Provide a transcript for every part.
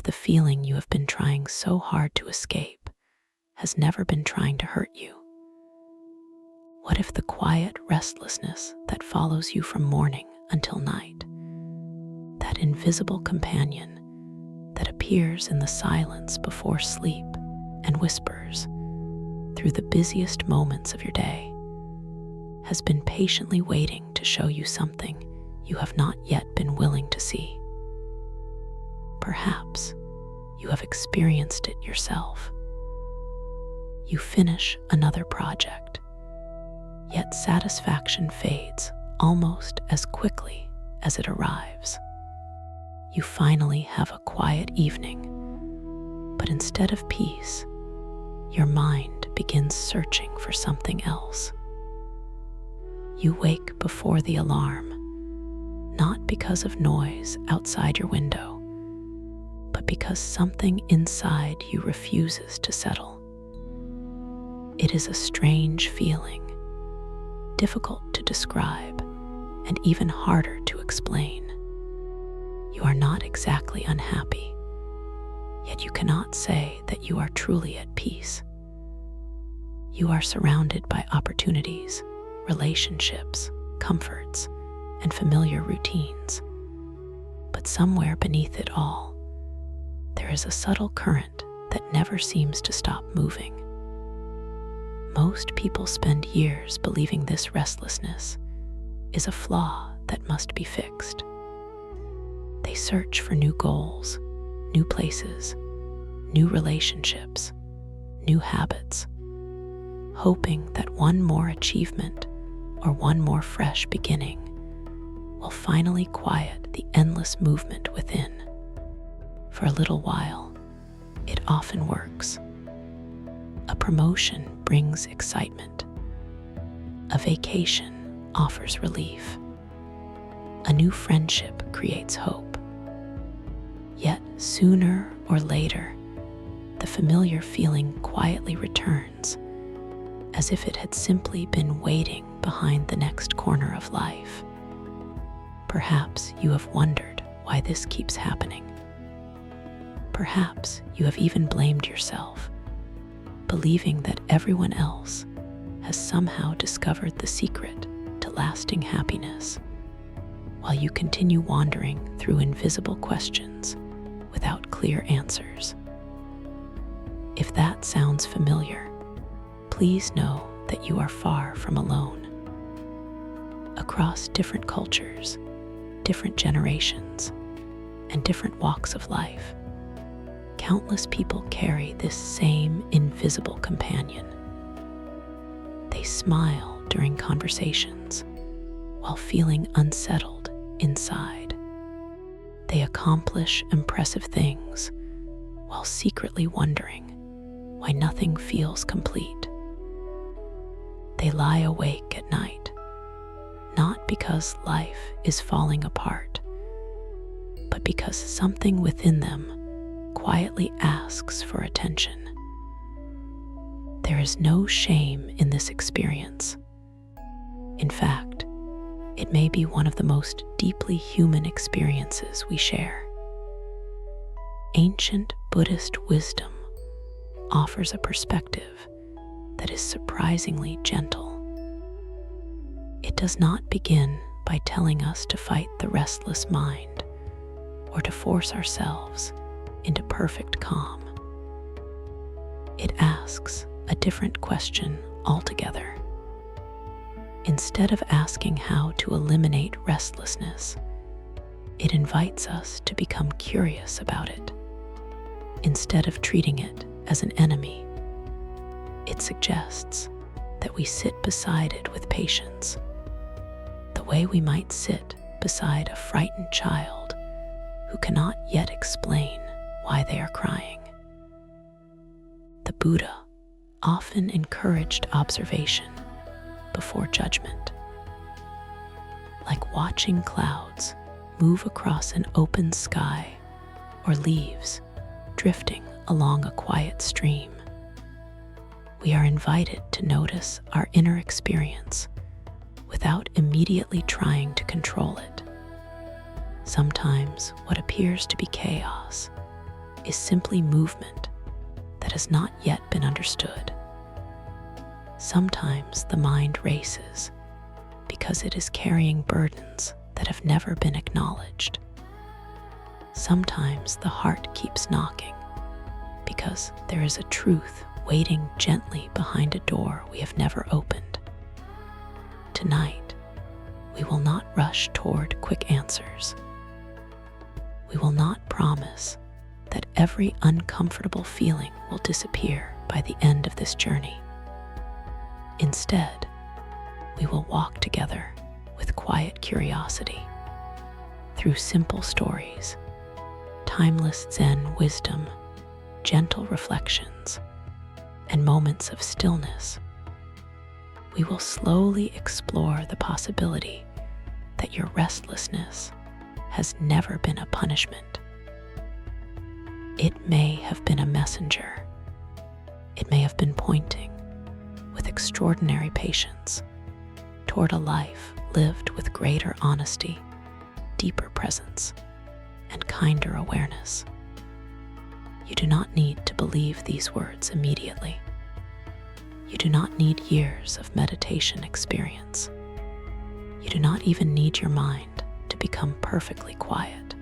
the feeling you have been trying so hard to escape has never been trying to hurt you? What if the quiet restlessness that follows you from morning until night, that invisible companion that appears in the silence before sleep and whispers through the busiest moments of your day, has been patiently waiting to show you something you have not yet been willing to see? Perhaps you have experienced it yourself. You finish another project, yet satisfaction fades almost as quickly as it arrives. You finally have a quiet evening, but instead of peace, your mind begins searching for something else. You wake before the alarm, not because of noise outside your window, but because something inside you refuses to settle. It is a strange feeling, difficult to describe, and even harder to explain. You are not exactly unhappy, yet you cannot say that you are truly at peace. You are surrounded by opportunities, relationships, comforts, and familiar routines. But somewhere beneath it all, there is a subtle current that never seems to stop moving. Most people spend years believing this restlessness is a flaw that must be fixed. They search for new goals, new places, new relationships, new habits, hoping that one more achievement or one more fresh beginning will finally quiet the endless movement within. For a little while, it often works. A promotion brings excitement. A vacation offers relief. A new friendship creates hope. Yet sooner or later, the familiar feeling quietly returns, as if it had simply been waiting behind the next corner of life. Perhaps you have wondered why this keeps happening. Perhaps you have even blamed yourself, believing that everyone else has somehow discovered the secret to lasting happiness, while you continue wandering through invisible questions without clear answers. If that sounds familiar, please know that you are far from alone. Across different cultures, different generations, and different walks of life, countless people carry this same invisible companion. They smile during conversations while feeling unsettled inside. They accomplish impressive things while secretly wondering why nothing feels complete. They lie awake at night, not because life is falling apart, but because something within them quietly asks for attention. There is no shame in this experience. In fact, it may be one of the most deeply human experiences we share. Ancient Buddhist wisdom offers a perspective that is surprisingly gentle. It does not begin by telling us to fight the restless mind or to force ourselves into perfect calm. It asks a different question altogether. Instead of asking how to eliminate restlessness, it invites us to become curious about it. Instead of treating it as an enemy, it suggests that we sit beside it with patience, the way we might sit beside a frightened child who cannot yet explain why they are crying. The Buddha often encouraged observation before judgment. Like watching clouds move across an open sky or leaves drifting along a quiet stream, we are invited to notice our inner experience without immediately trying to control it. Sometimes what appears to be chaos is simply movement that has not yet been understood. Sometimes the mind races because it is carrying burdens that have never been acknowledged. Sometimes the heart keeps knocking because there is a truth waiting gently behind a door we have never opened. Tonight, we will not rush toward quick answers. We will not promise that every uncomfortable feeling will disappear by the end of this journey. Instead, we will walk together with quiet curiosity through simple stories, timeless Zen wisdom, gentle reflections, and moments of stillness. We will slowly explore the possibility that your restlessness has never been a punishment. It may have been a messenger. It may have been pointing with extraordinary patience toward a life lived with greater honesty, deeper presence, and kinder awareness. You do not need to believe these words immediately. You do not need years of meditation experience. You do not even need your mind to become perfectly quiet.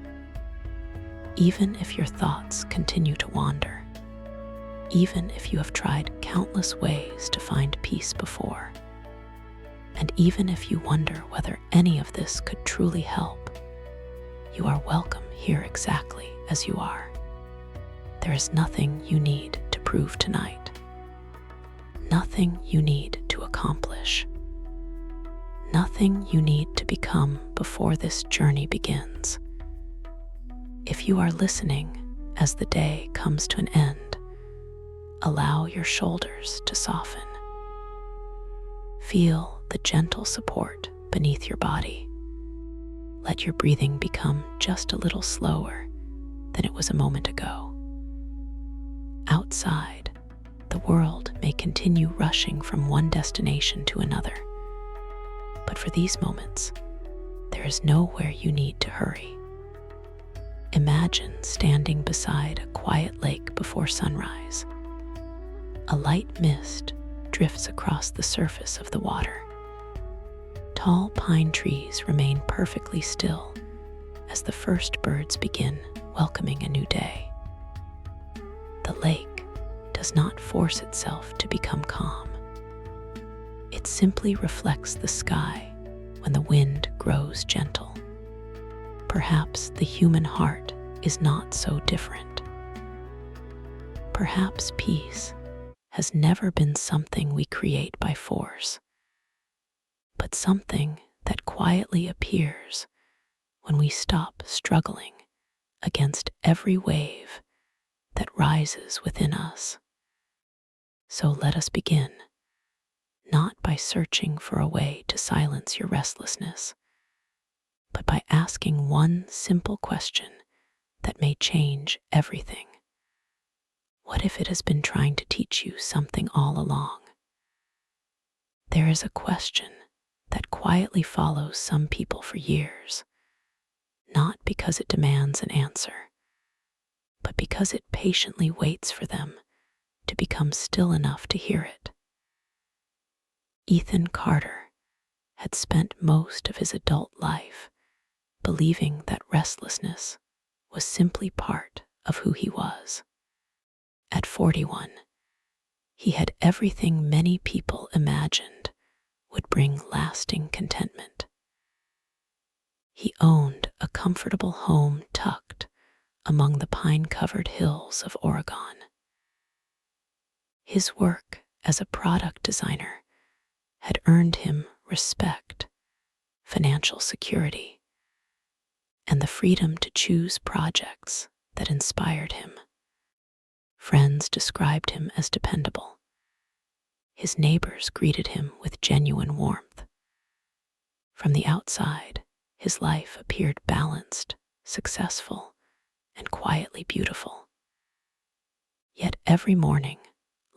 Even if your thoughts continue to wander, even if you have tried countless ways to find peace before, and even if you wonder whether any of this could truly help, you are welcome here exactly as you are. There is nothing you need to prove tonight, nothing you need to accomplish, nothing you need to become before this journey begins. If you are listening as the day comes to an end, allow your shoulders to soften. Feel the gentle support beneath your body. Let your breathing become just a little slower than it was a moment ago. Outside, the world may continue rushing from one destination to another. But for these moments, there is nowhere you need to hurry. Imagine standing beside a quiet lake before sunrise. A light mist drifts across the surface of the water. Tall pine trees remain perfectly still as the first birds begin welcoming a new day. The lake does not force itself to become calm. It simply reflects the sky when the wind grows gentle. Perhaps the human heart is not so different. Perhaps peace has never been something we create by force, but something that quietly appears when we stop struggling against every wave that rises within us. So let us begin, not by searching for a way to silence your restlessness, but by asking one simple question that may change everything. What if it has been trying to teach you something all along? There is a question that quietly follows some people for years, not because it demands an answer, but because it patiently waits for them to become still enough to hear it. Ethan Carter had spent most of his adult life believing that restlessness was simply part of who he was. At 41, he had everything many people imagined would bring lasting contentment. He owned a comfortable home tucked among the pine-covered hills of Oregon. His work as a product designer had earned him respect, financial security, and the freedom to choose projects that inspired him. Friends described him as dependable. His neighbors greeted him with genuine warmth. From the outside, his life appeared balanced, successful, and quietly beautiful. Yet every morning,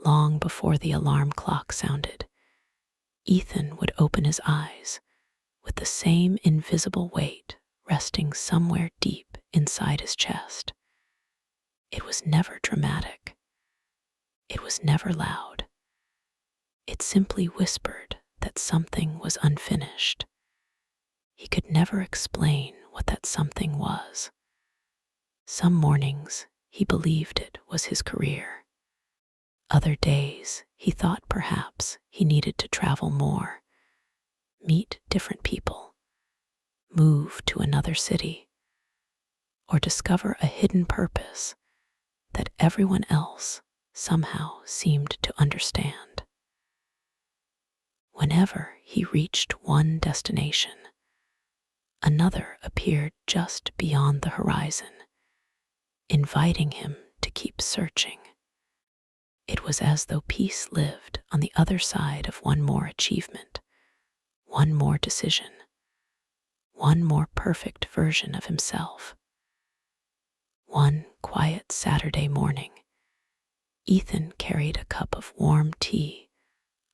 long before the alarm clock sounded, Ethan would open his eyes with the same invisible weight resting somewhere deep inside his chest. It was never dramatic. It was never loud. It simply whispered that something was unfinished. He could never explain what that something was. Some mornings he believed it was his career. Other days he thought perhaps he needed to travel more, meet different people, move to another city, or discover a hidden purpose that everyone else somehow seemed to understand. Whenever he reached one destination, another appeared just beyond the horizon, inviting him to keep searching. It was as though peace lived on the other side of one more achievement, one more decision, one more perfect version of himself. One quiet Saturday morning, Ethan carried a cup of warm tea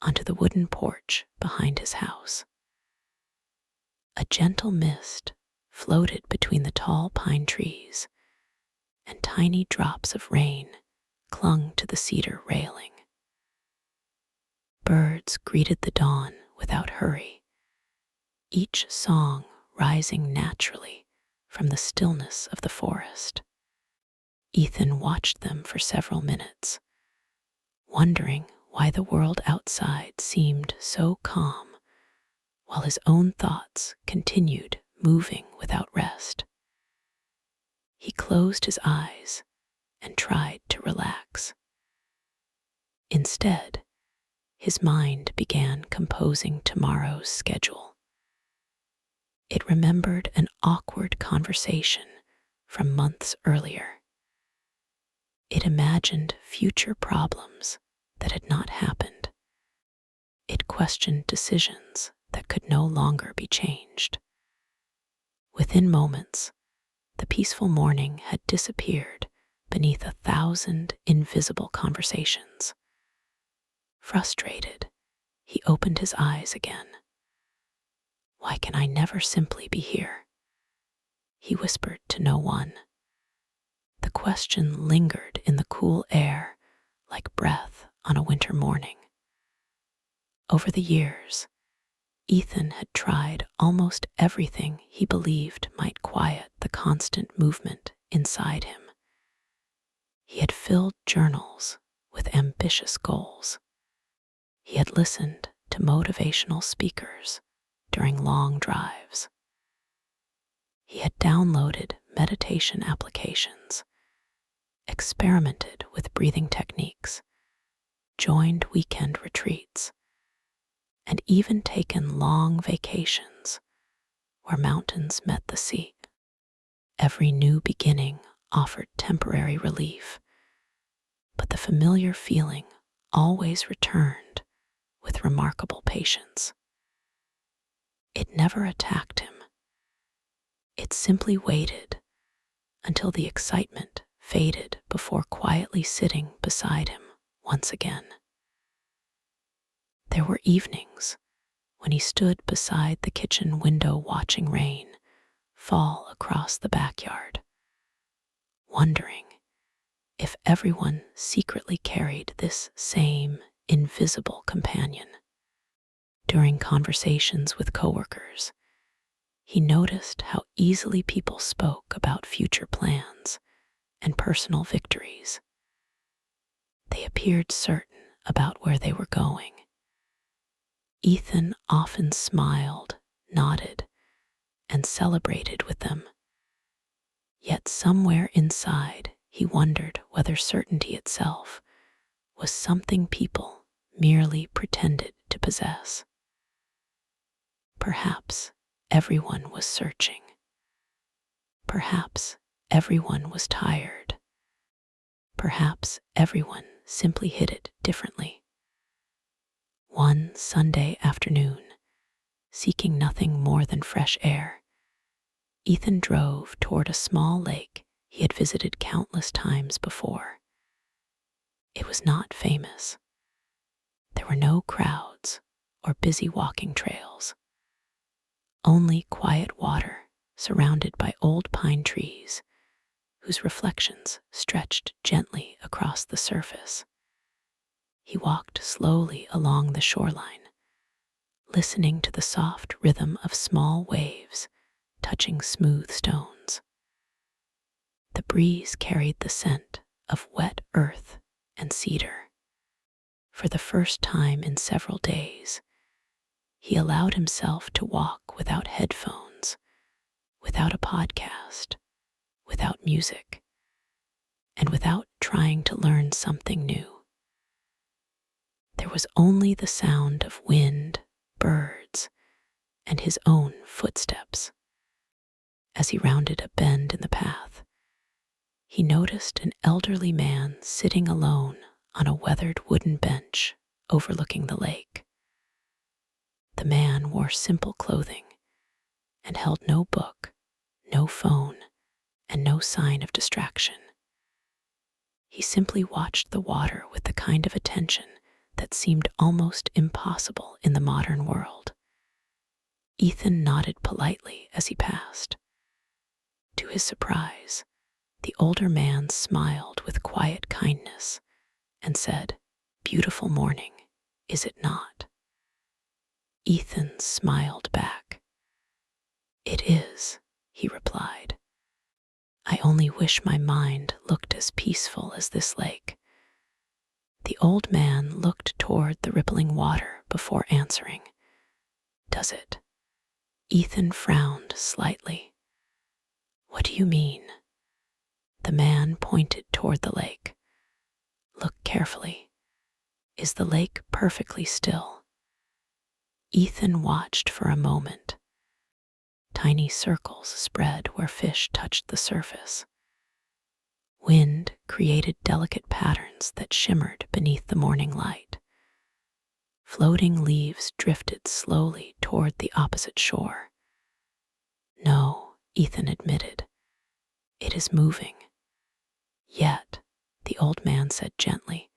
onto the wooden porch behind his house. A gentle mist floated between the tall pine trees, and tiny drops of rain clung to the cedar railing. Birds greeted the dawn without hurry, each song rising naturally from the stillness of the forest. Ethan watched them for several minutes, wondering why the world outside seemed so calm, while his own thoughts continued moving without rest. He closed his eyes and tried to relax. Instead, his mind began composing tomorrow's schedule. It remembered an awkward conversation from months earlier. It imagined future problems that had not happened. It questioned decisions that could no longer be changed. Within moments, the peaceful morning had disappeared beneath 1,000 invisible conversations. Frustrated, he opened his eyes again. "Why can I never simply be here?" he whispered to no one. The question lingered in the cool air like breath on a winter morning. Over the years, Ethan had tried almost everything he believed might quiet the constant movement inside him. He had filled journals with ambitious goals. He had listened to motivational speakers during long drives. He had downloaded meditation applications, experimented with breathing techniques, joined weekend retreats, and even taken long vacations where mountains met the sea. Every new beginning offered temporary relief, but the familiar feeling always returned with remarkable patience. It never attacked him. It simply waited until the excitement faded before quietly sitting beside him once again. There were evenings when he stood beside the kitchen window watching rain fall across the backyard, wondering if everyone secretly carried this same invisible companion. During conversations with coworkers, he noticed how easily people spoke about future plans and personal victories. They appeared certain about where they were going. Ethan often smiled, nodded, and celebrated with them. Yet somewhere inside, he wondered whether certainty itself was something people merely pretended to possess. Perhaps everyone was searching. Perhaps everyone was tired. Perhaps everyone simply hid it differently. One Sunday afternoon, seeking nothing more than fresh air, Ethan drove toward a small lake he had visited countless times before. It was not famous. There were no crowds or busy walking trails, only quiet water surrounded by old pine trees whose reflections stretched gently across the surface. He walked slowly along the shoreline, listening to the soft rhythm of small waves touching smooth stones. The breeze carried the scent of wet earth and cedar. For the first time in several days, he allowed himself to walk without headphones, without a podcast, without music, and without trying to learn something new. There was only the sound of wind, birds, and his own footsteps. As he rounded a bend in the path, he noticed an elderly man sitting alone on a weathered wooden bench overlooking the lake. The man wore simple clothing and held no book, no phone, and no sign of distraction. He simply watched the water with the kind of attention that seemed almost impossible in the modern world. Ethan nodded politely as he passed. To his surprise, the older man smiled with quiet kindness and said, "Beautiful morning, is it not?" Ethan smiled back. "It is," he replied. "I only wish my mind looked as peaceful as this lake." The old man looked toward the rippling water before answering. "Does it?" Ethan frowned slightly. "What do you mean?" The man pointed toward the lake. "Look carefully. Is the lake perfectly still?" Ethan watched for a moment. Tiny circles spread where fish touched the surface. Wind created delicate patterns that shimmered beneath the morning light. Floating leaves drifted slowly toward the opposite shore. "No," Ethan admitted, "it is moving." "Yet," the old man said gently,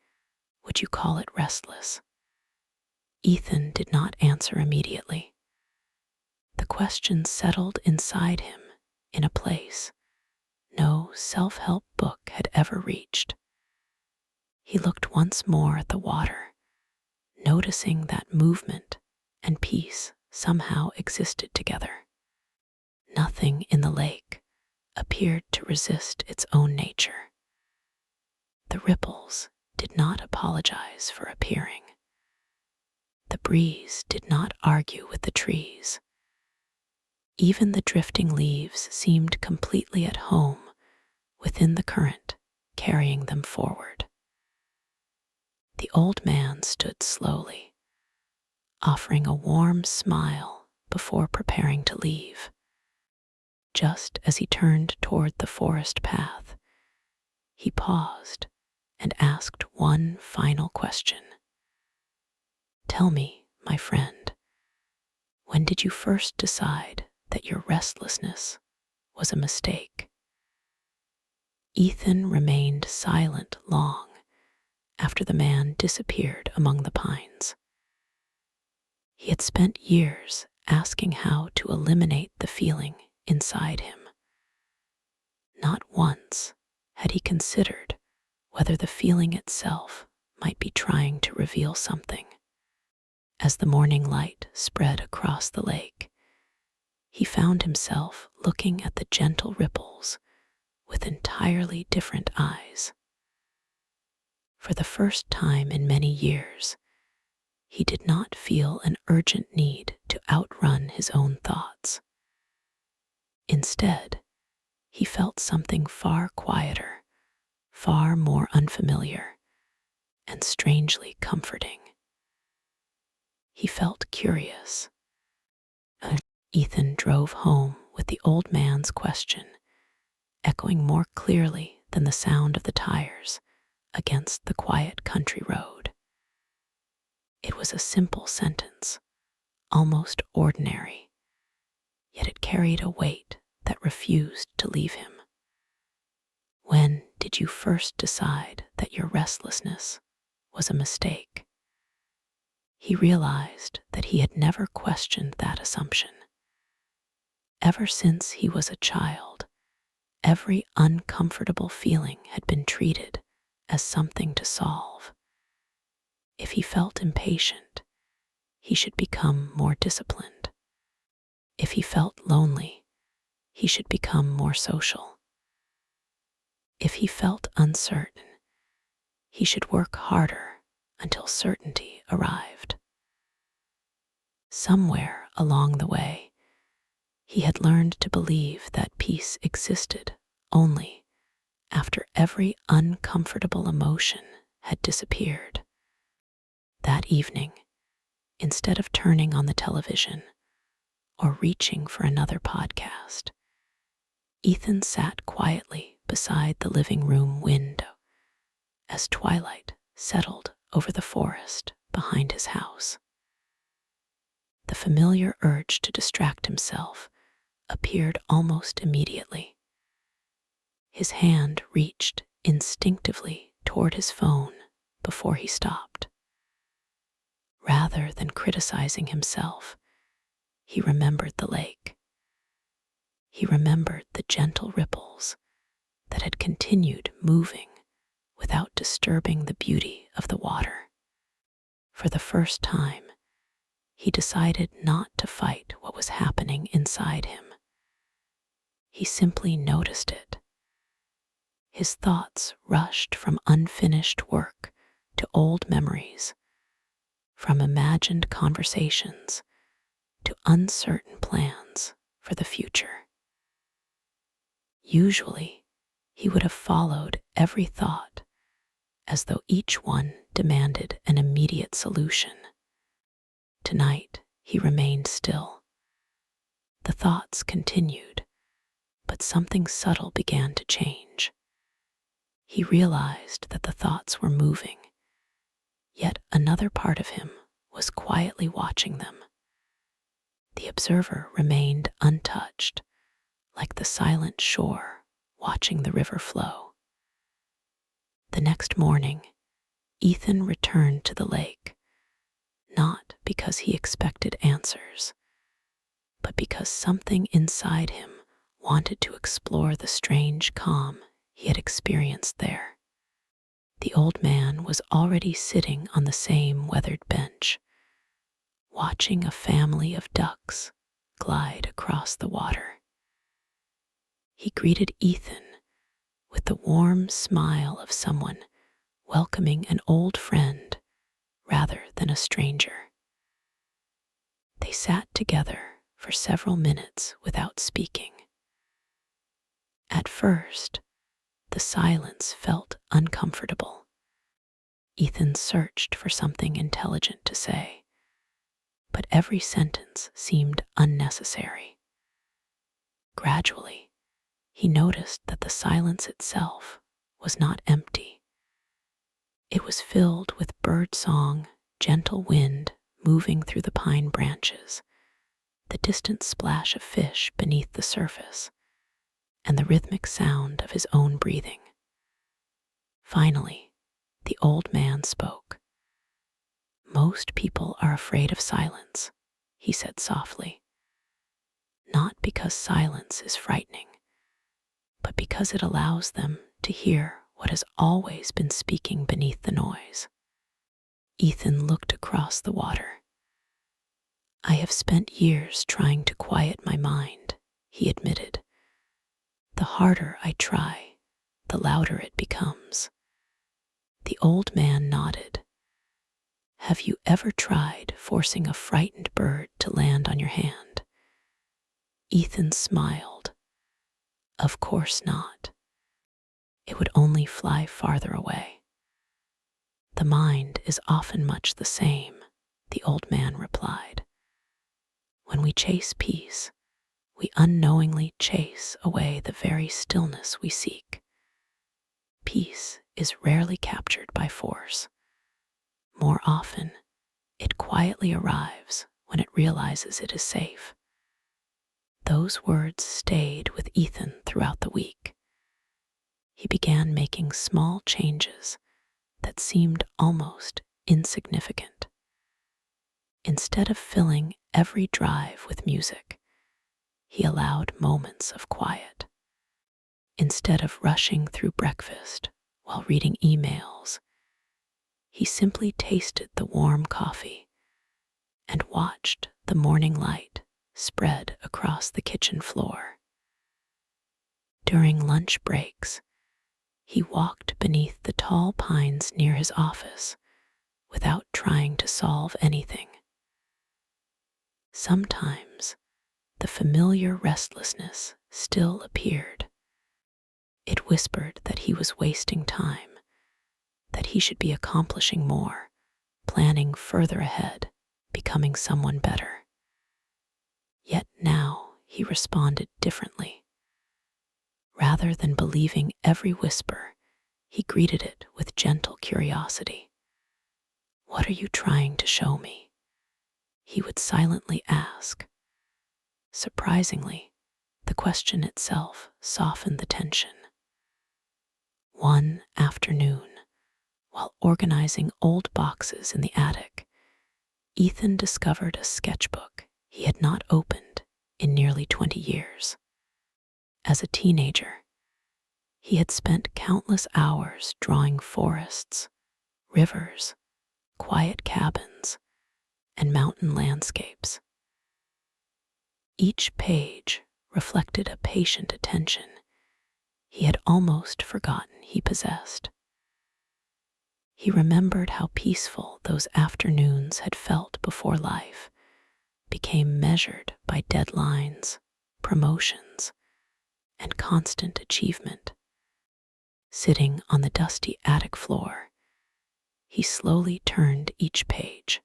"would you call it restless?" Ethan did not answer immediately. The question settled inside him in a place no self-help book had ever reached. He looked once more at the water, noticing that movement and peace somehow existed together. Nothing in the lake appeared to resist its own nature. The ripples did not apologize for appearing. The breeze did not argue with the trees. Even the drifting leaves seemed completely at home within the current, carrying them forward. The old man stood slowly, offering a warm smile before preparing to leave. Just as he turned toward the forest path, he paused and asked one final question. "Tell me, my friend, when did you first decide that your restlessness was a mistake?" Ethan remained silent long after the man disappeared among the pines. He had spent years asking how to eliminate the feeling inside him. Not once had he considered whether the feeling itself might be trying to reveal something. As the morning light spread across the lake, he found himself looking at the gentle ripples with entirely different eyes. For the first time in many years, he did not feel an urgent need to outrun his own thoughts. Instead, he felt something far quieter, far more unfamiliar, and strangely comforting. He felt curious. Ethan drove home with the old man's question, echoing more clearly than the sound of the tires against the quiet country road. It was a simple sentence, almost ordinary, yet it carried a weight that refused to leave him. "When did you first decide that your restlessness was a mistake?" He realized that he had never questioned that assumption. Ever since he was a child, every uncomfortable feeling had been treated as something to solve. If he felt impatient, he should become more disciplined. If he felt lonely, he should become more social. If he felt uncertain, he should work harder until certainty arrived. Somewhere along the way, he had learned to believe that peace existed only after every uncomfortable emotion had disappeared. That evening, instead of turning on the television or reaching for another podcast, Ethan sat quietly beside the living room window as twilight settled over the forest behind his house. The familiar urge to distract himself appeared almost immediately. His hand reached instinctively toward his phone before he stopped. Rather than criticizing himself, he remembered the lake. He remembered the gentle ripples that had continued moving without disturbing the beauty of the water. For the first time, he decided not to fight what was happening inside him. He simply noticed it. His thoughts rushed from unfinished work to old memories, from imagined conversations to uncertain plans for the future. Usually, he would have followed every thought as though each one demanded an immediate solution. Tonight, he remained still. The thoughts continued, but something subtle began to change. He realized that the thoughts were moving, yet another part of him was quietly watching them. The observer remained untouched, like the silent shore watching the river flow. The next morning, Ethan returned to the lake, not because he expected answers, but because something inside him wanted to explore the strange calm he had experienced there. The old man was already sitting on the same weathered bench, watching a family of ducks glide across the water. He greeted Ethan with the warm smile of someone welcoming an old friend rather than a stranger. They sat together for several minutes without speaking. At first, the silence felt uncomfortable. Ethan searched for something intelligent to say, but every sentence seemed unnecessary. Gradually, he noticed that the silence itself was not empty. It was filled with bird song, gentle wind moving through the pine branches, the distant splash of fish beneath the surface, and the rhythmic sound of his own breathing. Finally, the old man spoke. "Most people are afraid of silence," he said softly. "Not because silence is frightening, but because it allows them to hear what has always been speaking beneath the noise." Ethan looked across the water. "I have spent years trying to quiet my mind," he admitted. "The harder I try, the louder it becomes." The old man nodded. "Have you ever tried forcing a frightened bird to land on your hand?" Ethan smiled. "Of course not. It would only fly farther away." "The mind is often much the same," the old man replied. "When we chase peace, we unknowingly chase away the very stillness we seek. Peace is rarely captured by force. More often, it quietly arrives when it realizes it is safe." Those words stayed with Ethan throughout the week. He began making small changes that seemed almost insignificant. Instead of filling every drive with music, he allowed moments of quiet. Instead of rushing through breakfast while reading emails, he simply tasted the warm coffee and watched the morning light spread across the kitchen floor. During lunch breaks, he walked beneath the tall pines near his office without trying to solve anything. Sometimes the familiar restlessness still appeared. It whispered that he was wasting time, that he should be accomplishing more, planning further ahead, becoming someone better. Yet now he responded differently. Rather than believing every whisper, he greeted it with gentle curiosity. "What are you trying to show me?" he would silently ask. Surprisingly, the question itself softened the tension. One afternoon, while organizing old boxes in the attic, Ethan discovered a sketchbook he had not opened in nearly 20 years. As a teenager, he had spent countless hours drawing forests, rivers, quiet cabins, and mountain landscapes. Each page reflected a patient attention he had almost forgotten he possessed. He remembered how peaceful those afternoons had felt before life became measured by deadlines, promotions, and constant achievement. Sitting on the dusty attic floor, he slowly turned each page.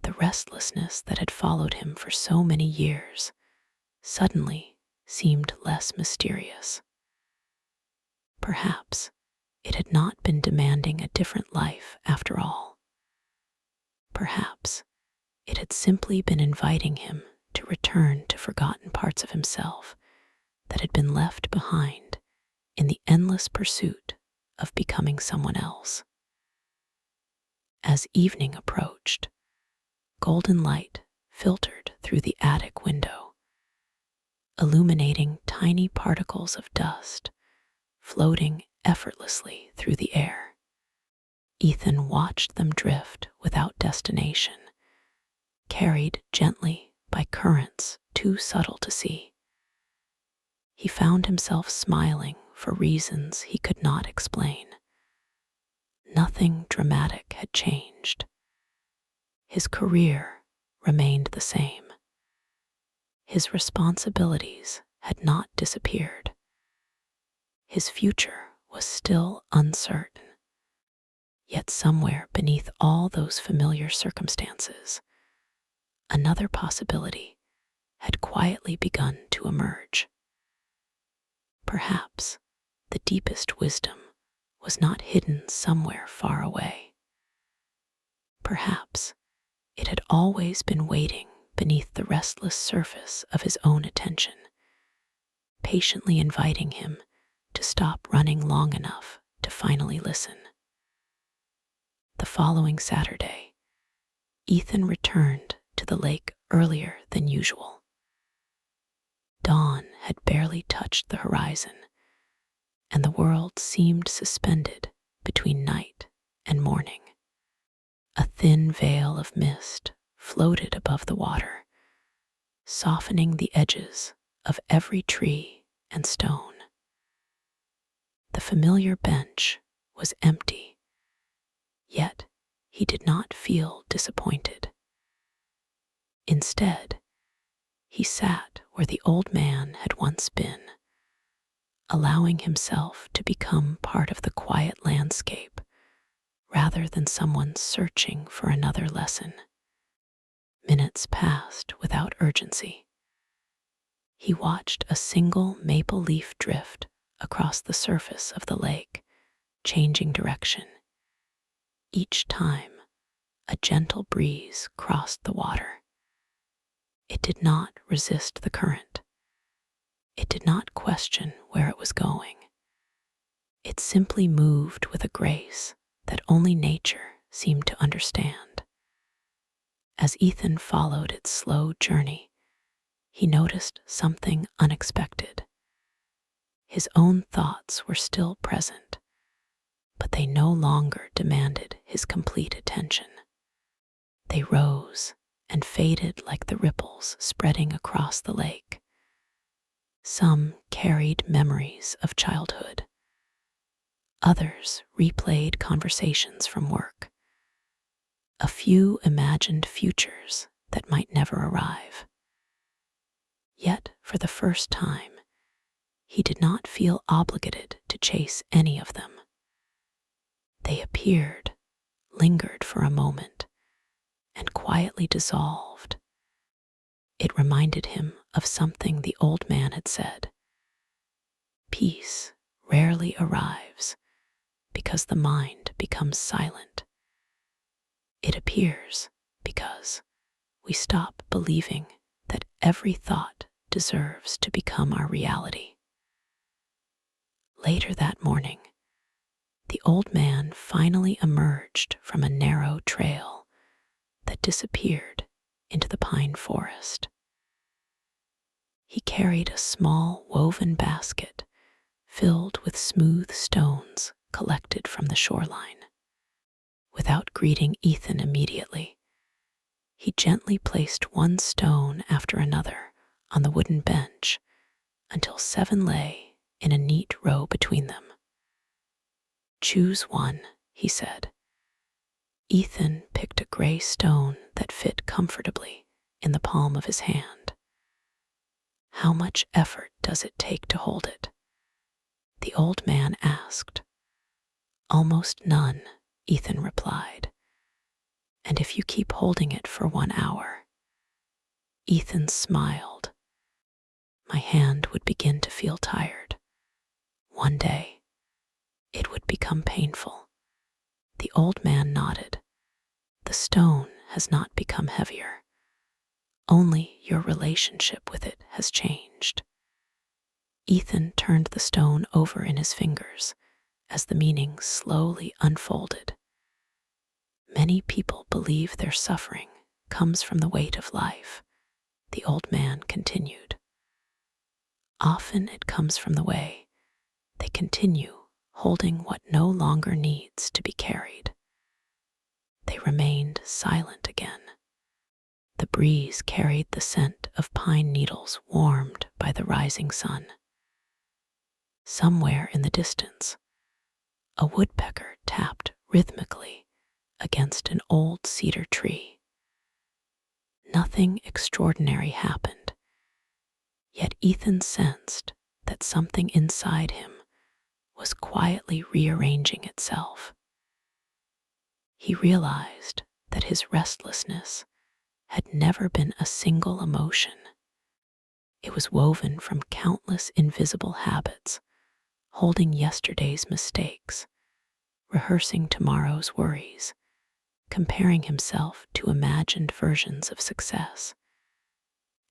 The restlessness that had followed him for so many years suddenly seemed less mysterious. Perhaps it had not been demanding a different life after all. Perhaps it had simply been inviting him to return to forgotten parts of himself that had been left behind in the endless pursuit of becoming someone else. As evening approached, golden light filtered through the attic window, illuminating tiny particles of dust floating effortlessly through the air. Ethan watched them drift without destination, carried gently by currents too subtle to see. He found himself smiling for reasons he could not explain. Nothing dramatic had changed. His career remained the same. His responsibilities had not disappeared. His future was still uncertain. Yet somewhere beneath all those familiar circumstances, another possibility had quietly begun to emerge. Perhaps the deepest wisdom was not hidden somewhere far away. Perhaps it had always been waiting beneath the restless surface of his own attention, patiently inviting him to stop running long enough to finally listen. The following Saturday, Ethan returned to the lake earlier than usual. Dawn had barely touched the horizon, and the world seemed suspended between night and morning. A thin veil of mist floated above the water, softening the edges of every tree and stone. The familiar bench was empty, yet he did not feel disappointed. Instead, he sat where the old man had once been, allowing himself to become part of the quiet landscape rather than someone searching for another lesson. Minutes passed without urgency. He watched a single maple leaf drift across the surface of the lake, changing direction. Each time, a gentle breeze crossed the water. It did not resist the current. It did not question where it was going. It simply moved with a grace that only nature seemed to understand. As Ethan followed its slow journey, he noticed something unexpected. His own thoughts were still present, but they no longer demanded his complete attention. They rose and faded like the ripples spreading across the lake. Some carried memories of childhood. Others replayed conversations from work. A few imagined futures that might never arrive. Yet, for the first time, he did not feel obligated to chase any of them. They appeared, lingered for a moment, and quietly dissolved. It reminded him of something the old man had said. Peace rarely arrives because the mind becomes silent. It appears because we stop believing that every thought deserves to become our reality. Later that morning, the old man finally emerged from a narrow trail that disappeared into the pine forest. He carried a small woven basket filled with smooth stones collected from the shoreline. Without greeting Ethan immediately, he gently placed one stone after another on the wooden bench until 7 lay in a neat row between them. "Choose one," he said. Ethan picked a gray stone that fit comfortably in the palm of his hand. "How much effort does it take to hold it?" the old man asked. "Almost none," Ethan replied. "And if you keep holding it for 1 hour?" Ethan smiled. "My hand would begin to feel tired. One day, it would become painful." The old man nodded. "The stone has not become heavier. Only your relationship with it has changed." Ethan turned the stone over in his fingers as the meaning slowly unfolded. "Many people believe their suffering comes from the weight of life," the old man continued. "Often it comes from the way they continue holding what no longer needs to be carried." They remained silent again. The breeze carried the scent of pine needles warmed by the rising sun. Somewhere in the distance, a woodpecker tapped rhythmically against an old cedar tree. Nothing extraordinary happened, yet Ethan sensed that something inside him was quietly rearranging itself. He realized that his restlessness had never been a single emotion. It was woven from countless invisible habits, holding yesterday's mistakes, rehearsing tomorrow's worries, comparing himself to imagined versions of success,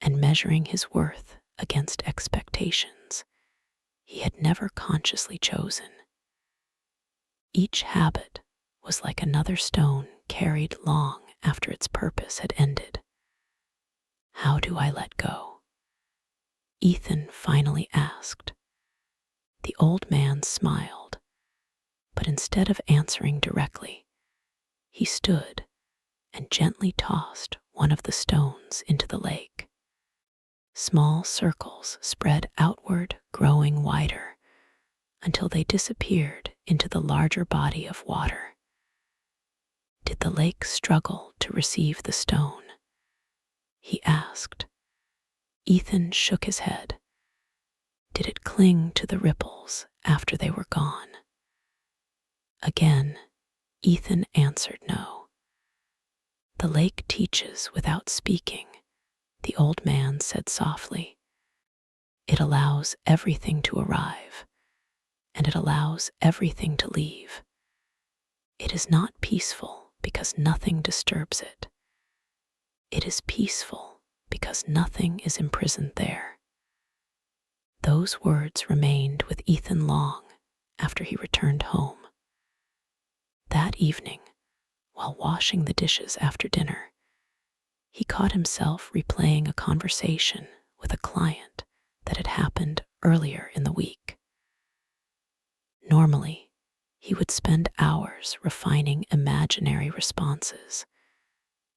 and measuring his worth against expectations he had never consciously chosen. Each habit was like another stone carried long after its purpose had ended. "How do I let go?" Ethan finally asked. The old man smiled, but instead of answering directly, he stood and gently tossed one of the stones into the lake. Small circles spread outward, growing wider, until they disappeared into the larger body of water. Did the lake struggle to receive the stone? He asked. Ethan shook his head. Did it cling to the ripples after they were gone? Again, Ethan answered no. "The lake teaches without speaking," the old man said softly. "It allows everything to arrive, and it allows everything to leave. It is not peaceful because nothing disturbs it. It is peaceful because nothing is imprisoned there." Those words remained with Ethan long after he returned home. That evening, while washing the dishes after dinner, he caught himself replaying a conversation with a client that had happened earlier in the week. Normally, he would spend hours refining imaginary responses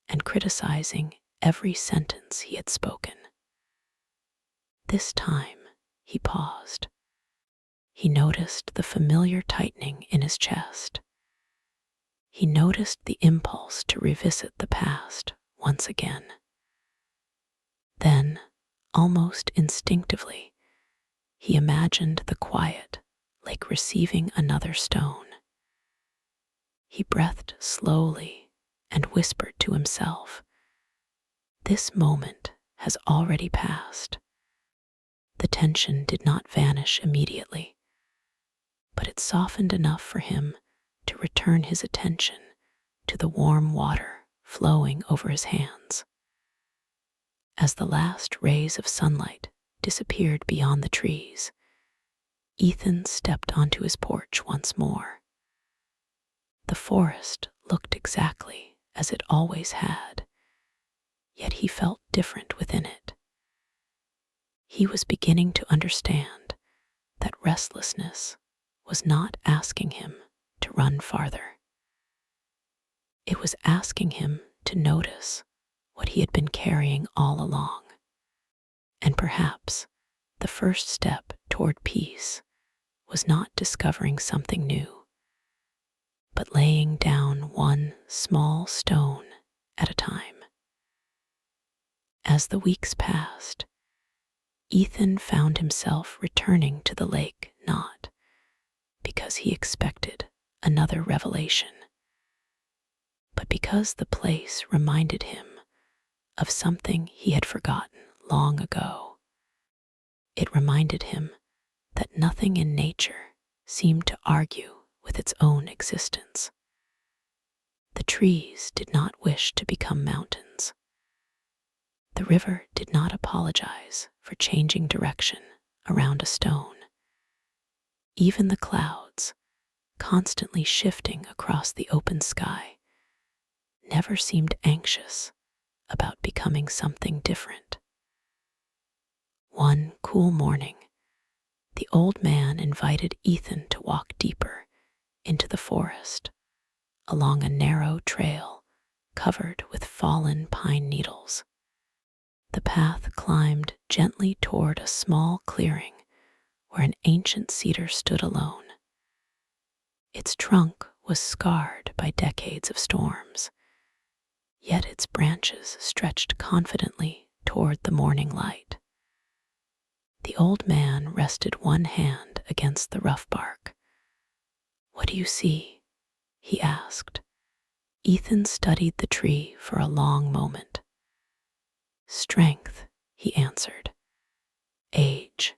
and criticizing every sentence he had spoken. This time, he paused. He noticed the familiar tightening in his chest. He noticed the impulse to revisit the past once again. Then, almost instinctively, he imagined the quiet like receiving another stone. He breathed slowly and whispered to himself, "This moment has already passed." The tension did not vanish immediately, but it softened enough for him to return his attention to the warm water flowing over his hands. As the last rays of sunlight disappeared beyond the trees, Ethan stepped onto his porch once more. The forest looked exactly as it always had, yet he felt different within it. He was beginning to understand that restlessness was not asking him to run farther. It was asking him to notice what he had been carrying all along. And perhaps the first step toward peace was not discovering something new, but laying down one small stone at a time. As the weeks passed, Ethan found himself returning to the lake not because he expected another revelation, but because the place reminded him of something he had forgotten long ago. It reminded him that nothing in nature seemed to argue with its own existence. The trees did not wish to become mountains. The river did not apologize for changing direction around a stone. Even the clouds, constantly shifting across the open sky, never seemed anxious about becoming something different. One cool morning, the old man invited Ethan to walk deeper into the forest along a narrow trail covered with fallen pine needles. The path climbed gently toward a small clearing where an ancient cedar stood alone. Its trunk was scarred by decades of storms, yet its branches stretched confidently toward the morning light. The old man rested one hand against the rough bark. "What do you see?" he asked. Ethan studied the tree for a long moment. "Strength," he answered. "Age.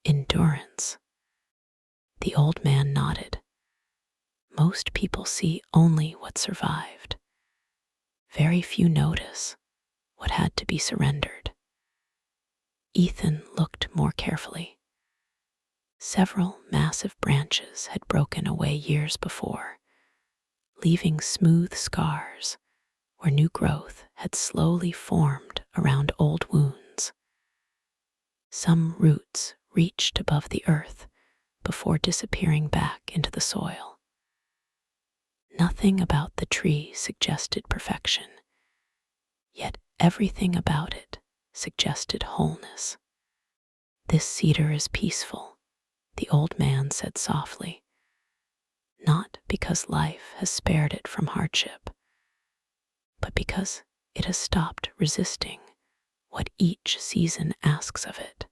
Endurance." The old man nodded. Most people see only what survived. Very few notice what had to be surrendered. Ethan looked more carefully. Several massive branches had broken away years before, leaving smooth scars where new growth had slowly formed around old wounds. Some roots reached above the earth before disappearing back into the soil. Nothing about the tree suggested perfection, yet everything about it suggested wholeness. "This cedar is peaceful," the old man said softly, "not because life has spared it from hardship, but because it has stopped resisting what each season asks of it."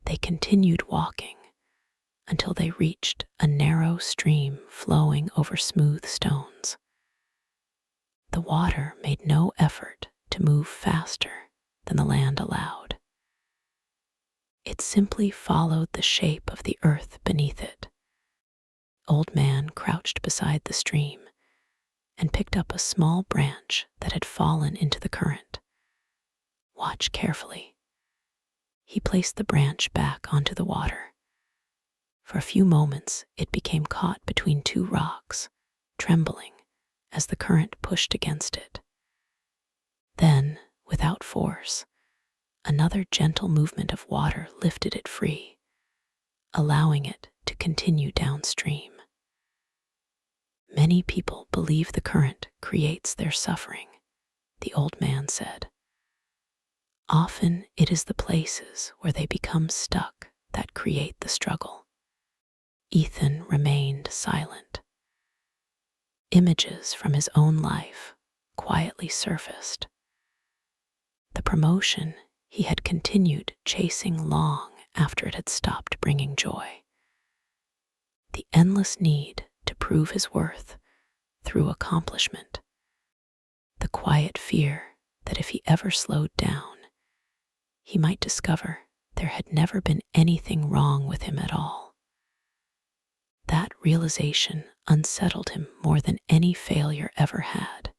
They continued walking until they reached a narrow stream flowing over smooth stones. The water made no effort to move faster than the land allowed. It simply followed the shape of the earth beneath it. The old man crouched beside the stream and picked up a small branch that had fallen into the current. "Watch carefully." He placed the branch back onto the water. For a few moments, it became caught between two rocks, trembling as the current pushed against it. Then, without force, another gentle movement of water lifted it free, allowing it to continue downstream. Many people believe the current creates their suffering, the old man said. Often it is the places where they become stuck that create the struggle. Ethan remained silent. Images from his own life quietly surfaced. The promotion he had continued chasing long after it had stopped bringing joy. The endless need to prove his worth through accomplishment. The quiet fear that if he ever slowed down, he might discover there had never been anything wrong with him at all. That realization unsettled him more than any failure ever had.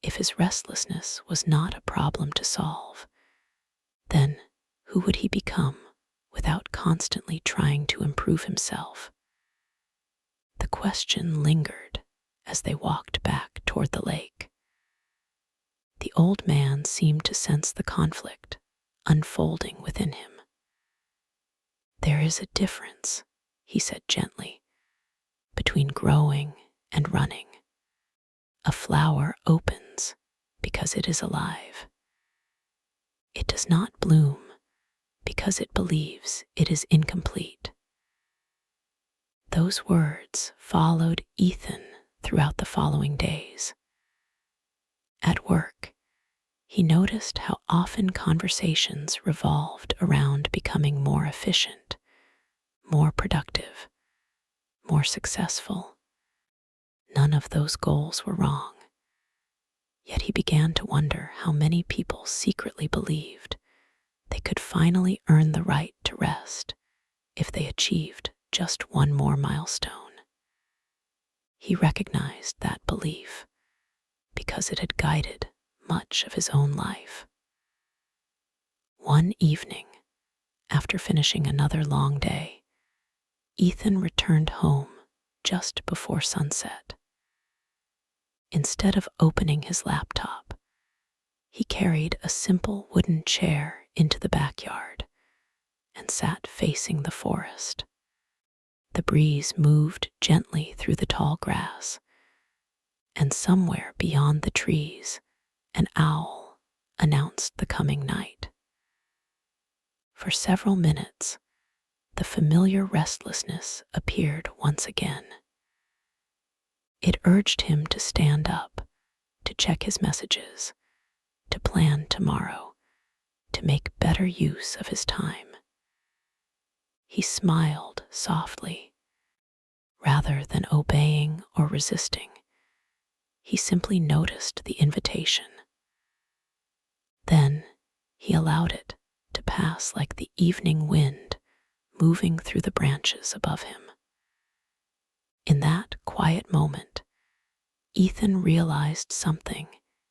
If his restlessness was not a problem to solve, then who would he become without constantly trying to improve himself? The question lingered as they walked back toward the lake. The old man seemed to sense the conflict unfolding within him. There is a difference, he said gently, between growing and running. A flower opens because it is alive. It does not bloom because it believes it is incomplete. Those words followed Ethan throughout the following days. At work, he noticed how often conversations revolved around becoming more efficient, more productive, more successful. None of those goals were wrong. Yet he began to wonder how many people secretly believed they could finally earn the right to rest if they achieved just one more milestone. He recognized that belief because it had guided much of his own life. One evening, after finishing another long day, Ethan returned home just before sunset. Instead of opening his laptop, he carried a simple wooden chair into the backyard and sat facing the forest. The breeze moved gently through the tall grass, and somewhere beyond the trees, an owl announced the coming night. For several minutes, the familiar restlessness appeared once again. It urged him to stand up, to check his messages, to plan tomorrow, to make better use of his time. He smiled softly. Rather than obeying or resisting, he simply noticed the invitation. Then he allowed it to pass like the evening wind moving through the branches above him. In that quiet moment, Ethan realized something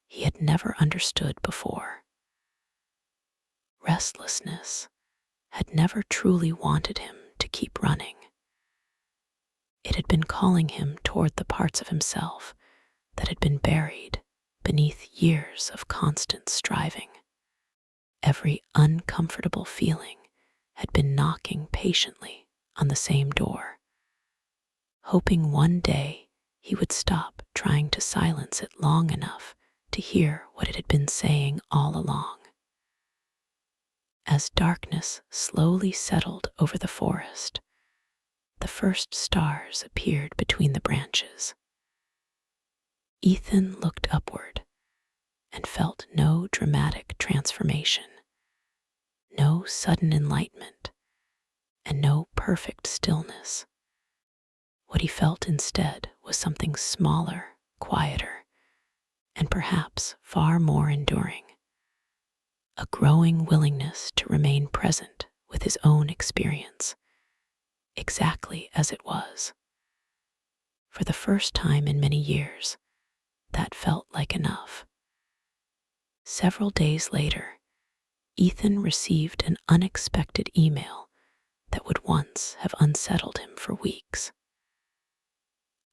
he had never understood before. Restlessness had never truly wanted him to keep running. It had been calling him toward the parts of himself that had been buried beneath years of constant striving. Every uncomfortable feeling had been knocking patiently on the same door, hoping one day he would stop trying to silence it long enough to hear what it had been saying all along. As darkness slowly settled over the forest, the first stars appeared between the branches. Ethan looked upward and felt no dramatic transformation, no sudden enlightenment, and no perfect stillness. What he felt instead was something smaller, quieter, and perhaps far more enduring. A growing willingness to remain present with his own experience, exactly as it was. For the first time in many years, that felt like enough. Several days later, Ethan received an unexpected email that would once have unsettled him for weeks.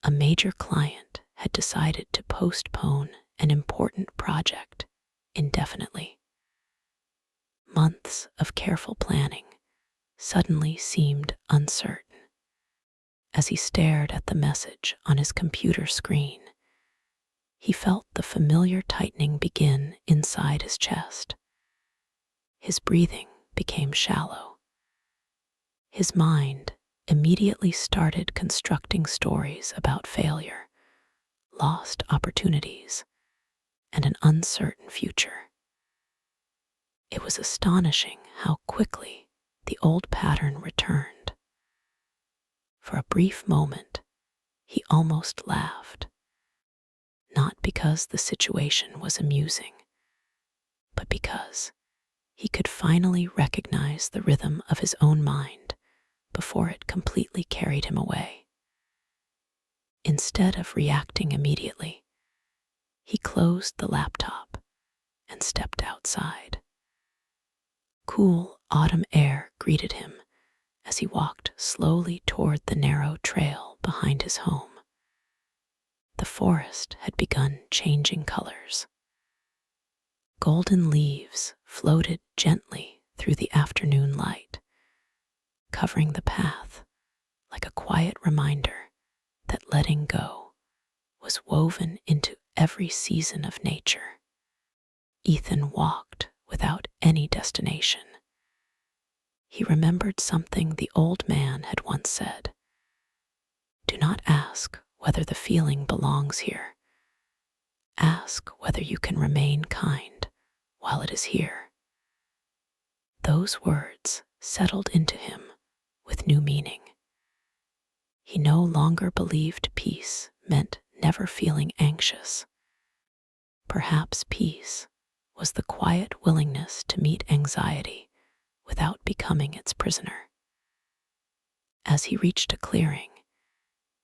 A major client had decided to postpone an important project indefinitely. Months of careful planning suddenly seemed uncertain. As he stared at the message on his computer screen, he felt the familiar tightening begin inside his chest. His breathing became shallow. His mind immediately started constructing stories about failure, lost opportunities, and an uncertain future. It was astonishing how quickly the old pattern returned. For a brief moment, he almost laughed, not because the situation was amusing, but because he could finally recognize the rhythm of his own mind before it completely carried him away. Instead of reacting immediately, he closed the laptop and stepped outside. Cool autumn air greeted him as he walked slowly toward the narrow trail behind his home. The forest had begun changing colors. Golden leaves floated gently through the afternoon light, covering the path like a quiet reminder that letting go was woven into every season of nature. Ethan walked without any destination. He remembered something the old man had once said: "Do not ask whether the feeling belongs here. Ask whether you can remain kind while it is here." Those words settled into him with new meaning. He no longer believed peace meant never feeling anxious. Perhaps peace was the quiet willingness to meet anxiety without becoming its prisoner. As he reached a clearing,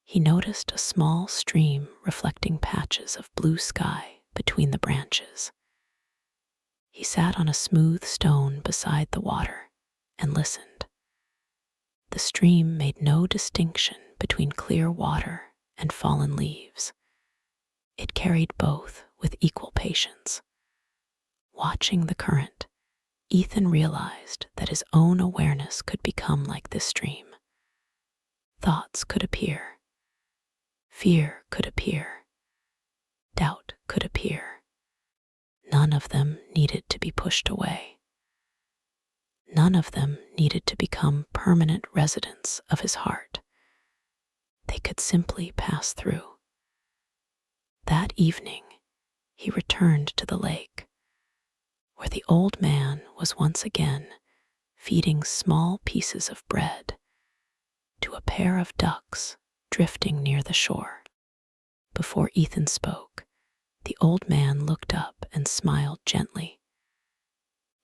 he noticed a small stream reflecting patches of blue sky between the branches. He sat on a smooth stone beside the water and listened. The stream made no distinction between clear water and fallen leaves. It carried both with equal patience. Watching the current, Ethan realized that his own awareness could become like this stream. Thoughts could appear. Fear could appear. Doubt could appear. None of them needed to be pushed away. None of them needed to become permanent residents of his heart. They could simply pass through. That evening, he returned to the lake, where the old man was once again feeding small pieces of bread to a pair of ducks drifting near the shore. Before Ethan spoke, the old man looked up and smiled gently.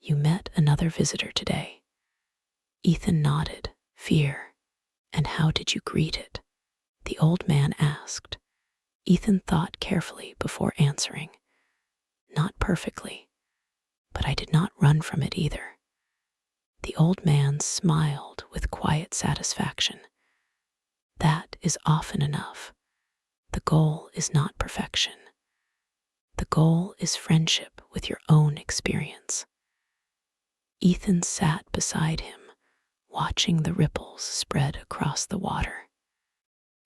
"You met another visitor today." Ethan nodded, "Fear. And how did you greet it?" the old man asked. Ethan thought carefully before answering. "Not perfectly, but I did not run from it either." The old man smiled with quiet satisfaction. "That is often enough. The goal is not perfection. The goal is friendship with your own experience." Ethan sat beside him, watching the ripples spread across the water.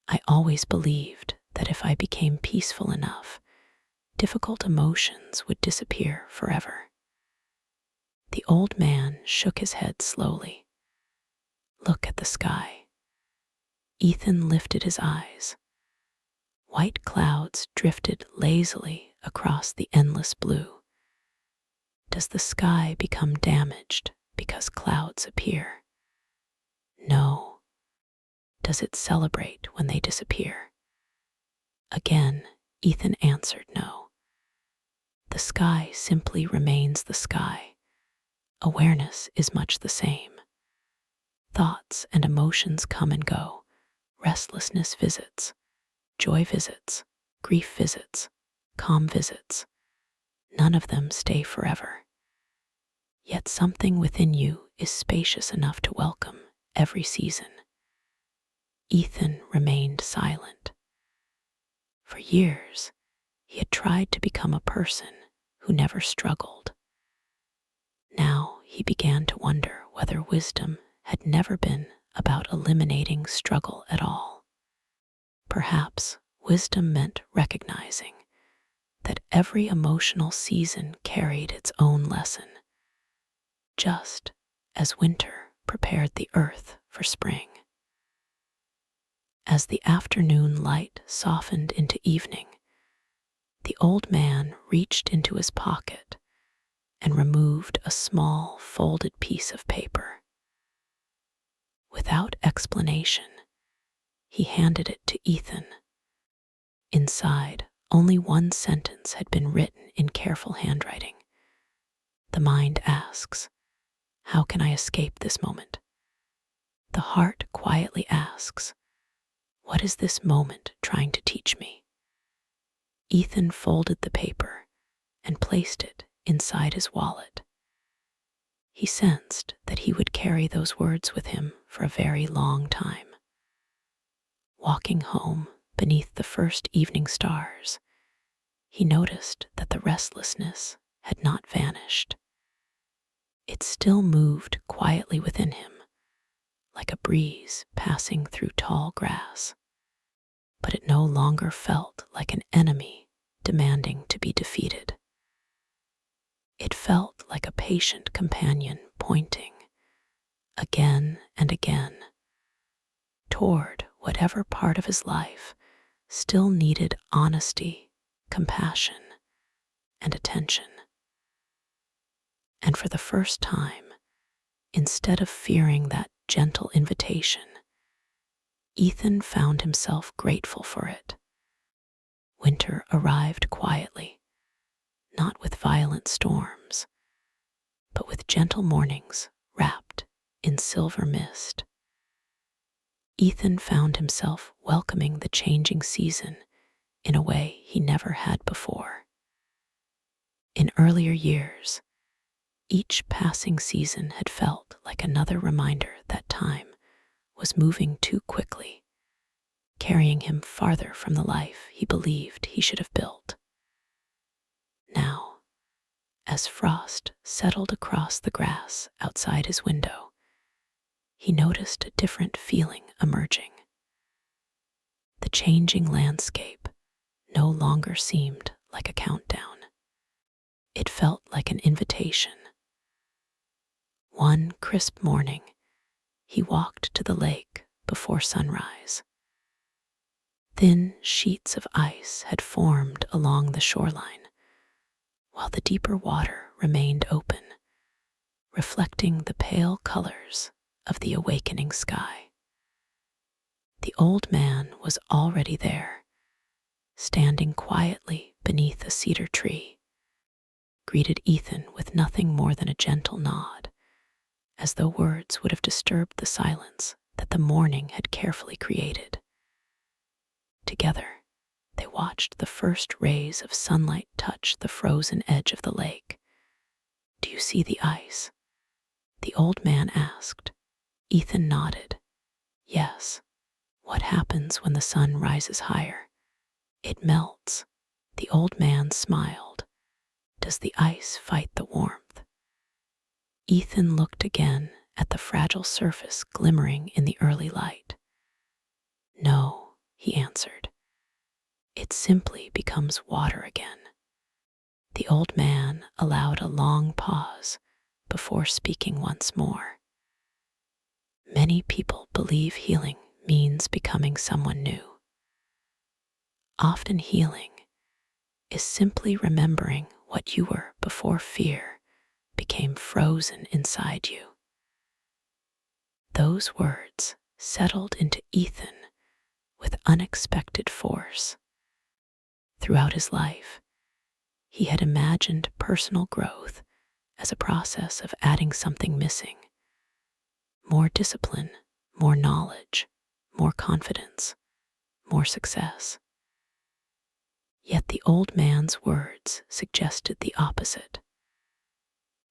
"I always believed that if I became peaceful enough, difficult emotions would disappear forever." The old man shook his head slowly. "Look at the sky." Ethan lifted his eyes. White clouds drifted lazily across the endless blue. Does the sky become damaged because clouds appear? No. Does it celebrate when they disappear? Again, Ethan answered no. The sky simply remains the sky. Awareness is much the same. Thoughts and emotions come and go. Restlessness visits. Joy visits. Grief visits. Calm visits. None of them stay forever. Yet something within you is spacious enough to welcome every season. Ethan remained silent. For years, he had tried to become a person who never struggled. Now he began to wonder whether wisdom had never been about eliminating struggle at all. Perhaps wisdom meant recognizing that every emotional season carried its own lesson, just as winter prepared the earth for spring. As the afternoon light softened into evening, the old man reached into his pocket and removed a small folded piece of paper. Without explanation, he handed it to Ethan. Inside, only one sentence had been written in careful handwriting. The mind asks, "How can I escape this moment?" The heart quietly asks, "What is this moment trying to teach me?" Ethan folded the paper and placed it inside his wallet. He sensed that he would carry those words with him for a very long time. Walking home beneath the first evening stars, he noticed that the restlessness had not vanished. It still moved quietly within him, like a breeze passing through tall grass. But it no longer felt like an enemy demanding to be defeated. It felt like a patient companion pointing, again and again, toward whatever part of his life still needed honesty, compassion, and attention. And for the first time, instead of fearing that gentle invitation, Ethan found himself grateful for it. Winter arrived quietly, not with violent storms, but with gentle mornings wrapped in silver mist. Ethan found himself welcoming the changing season in a way he never had before. In earlier years, each passing season had felt like another reminder that time was moving too quickly, carrying him farther from the life he believed he should have built. Now, as frost settled across the grass outside his window, he noticed a different feeling emerging. The changing landscape no longer seemed like a countdown. It felt like an invitation. One crisp morning, he walked to the lake before sunrise. Thin sheets of ice had formed along the shoreline, while the deeper water remained open, reflecting the pale colors of the awakening sky. The old man was already there, standing quietly beneath a cedar tree, greeted Ethan with nothing more than a gentle nod, as though words would have disturbed the silence that the morning had carefully created. Together, they watched the first rays of sunlight touch the frozen edge of the lake. "Do you see the ice?" the old man asked. Ethan nodded. "Yes. What happens when the sun rises higher?" "It melts." The old man smiled. "Does the ice fight the warmth?" Ethan looked again at the fragile surface glimmering in the early light. "No," he answered. "It simply becomes water again." The old man allowed a long pause before speaking once more. Many people believe healing means becoming someone new. Often healing is simply remembering what you were before fear became frozen inside you. Those words settled into Ethan with unexpected force. Throughout his life, he had imagined personal growth as a process of adding something missing: more discipline, more knowledge, more confidence, more success. Yet the old man's words suggested the opposite.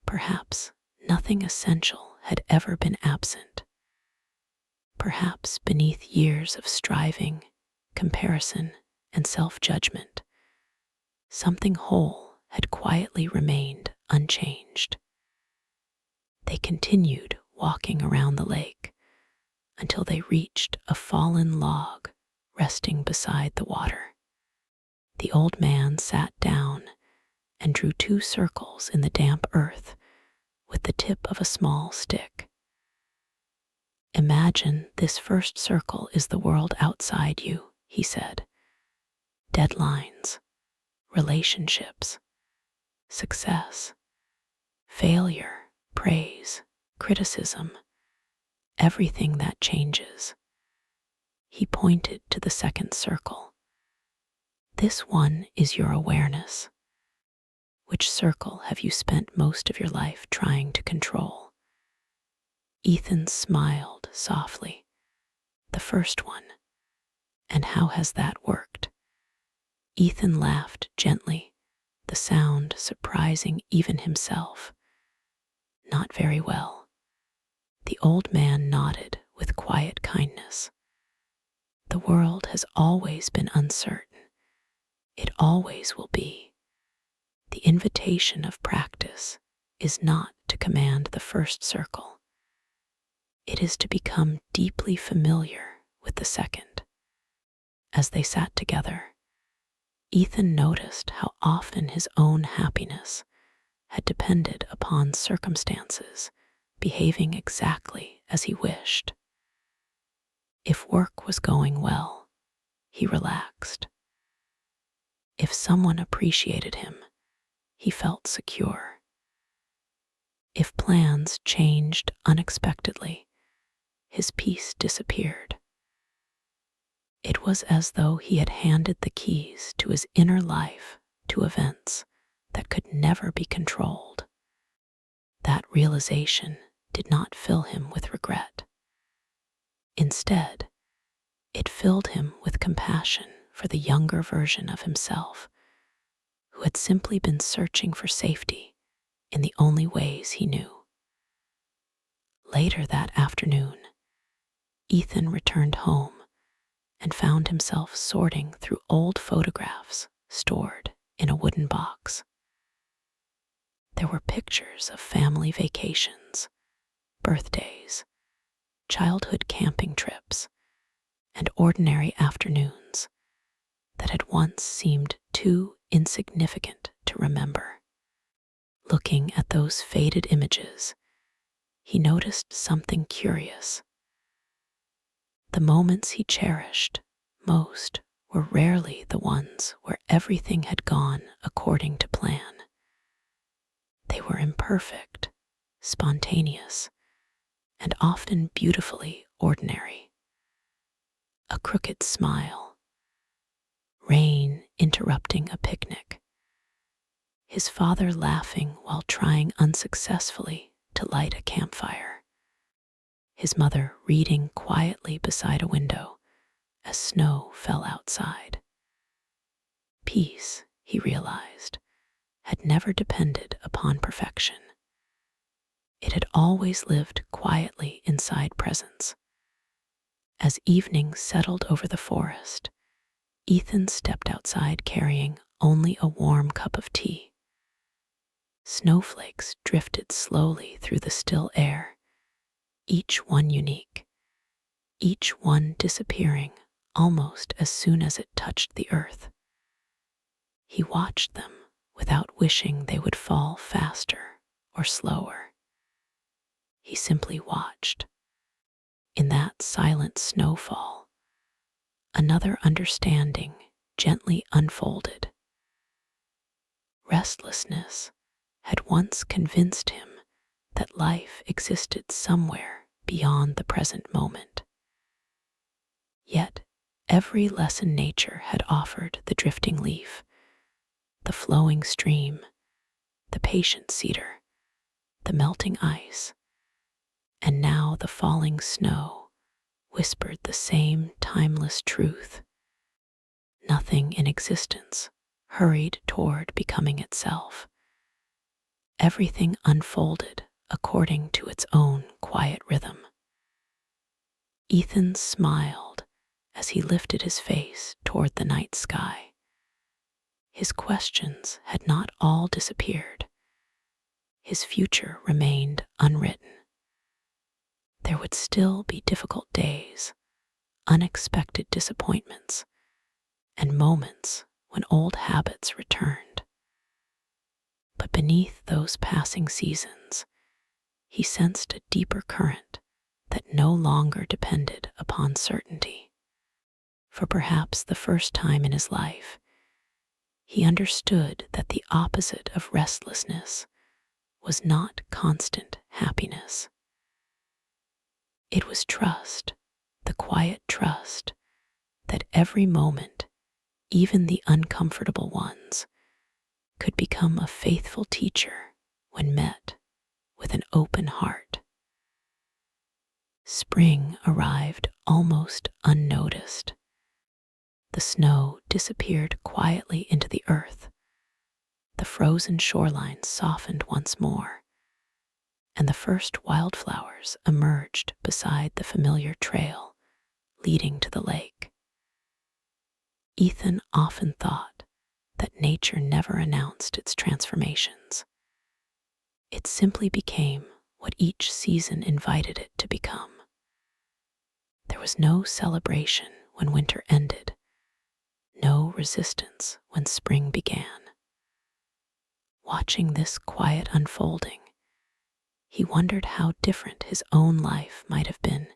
Perhaps nothing essential had ever been absent. Perhaps beneath years of striving, comparison, and self-judgment, something whole had quietly remained unchanged. They continued walking around the lake until they reached a fallen log resting beside the water. The old man sat down and drew 2 circles in the damp earth with the tip of a small stick. "Imagine this first circle is the world outside you," he said. "Deadlines, relationships, success, failure, praise, criticism, everything that changes." He pointed to the second circle. "This one is your awareness. Which circle have you spent most of your life trying to control?" Ethan smiled softly. "The first one. And how has that worked?" Ethan laughed gently, the sound surprising even himself. "Not very well." The old man nodded with quiet kindness. "The world has always been uncertain. It always will be. The invitation of practice is not to command the first circle. It is to become deeply familiar with the second." As they sat together, Ethan noticed how often his own happiness had depended upon circumstances behaving exactly as he wished. If work was going well, he relaxed. If someone appreciated him, he felt secure. If plans changed unexpectedly, his peace disappeared. It was as though he had handed the keys to his inner life to events that could never be controlled. That realization did not fill him with regret. Instead, it filled him with compassion for the younger version of himself, who had simply been searching for safety in the only ways he knew. Later that afternoon, Ethan returned home and found himself sorting through old photographs stored in a wooden box. There were pictures of family vacations, birthdays, childhood camping trips, and ordinary afternoons that had once seemed too insignificant to remember. Looking at those faded images, he noticed something curious. The moments he cherished most were rarely the ones where everything had gone according to plan. They were imperfect, spontaneous, and often beautifully ordinary. A crooked smile, rain interrupting a picnic, his father laughing while trying unsuccessfully to light a campfire, his mother reading quietly beside a window as snow fell outside. Peace, he realized, had never depended upon perfection. It had always lived quietly inside presence. As evening settled over the forest, Ethan stepped outside carrying only a warm cup of tea. Snowflakes drifted slowly through the still air, each one unique, each one disappearing almost as soon as it touched the earth. He watched them without wishing they would fall faster or slower. He simply watched. In that silent snowfall, another understanding gently unfolded. Restlessness had once convinced him that life existed somewhere beyond the present moment. Yet every lesson nature had offered the drifting leaf, the flowing stream, the patient cedar, the melting ice, and now the falling snow whispered the same timeless truth. Nothing in existence hurried toward becoming itself. Everything unfolded according to its own quiet rhythm. Ethan smiled as he lifted his face toward the night sky. His questions had not all disappeared. His future remained unwritten. There would still be difficult days, unexpected disappointments, and moments when old habits returned. But beneath those passing seasons, he sensed a deeper current that no longer depended upon certainty. For perhaps the first time in his life, he understood that the opposite of restlessness was not constant happiness. It was trust, the quiet trust that every moment, even the uncomfortable ones, could become a faithful teacher when met with an open heart. Spring arrived almost unnoticed. The snow disappeared quietly into the earth. The frozen shoreline softened once more, and the first wildflowers emerged beside the familiar trail leading to the lake. Ethan often thought that nature never announced its transformations. It simply became what each season invited it to become. There was no celebration when winter ended, no resistance when spring began. Watching this quiet unfolding, he wondered how different his own life might have been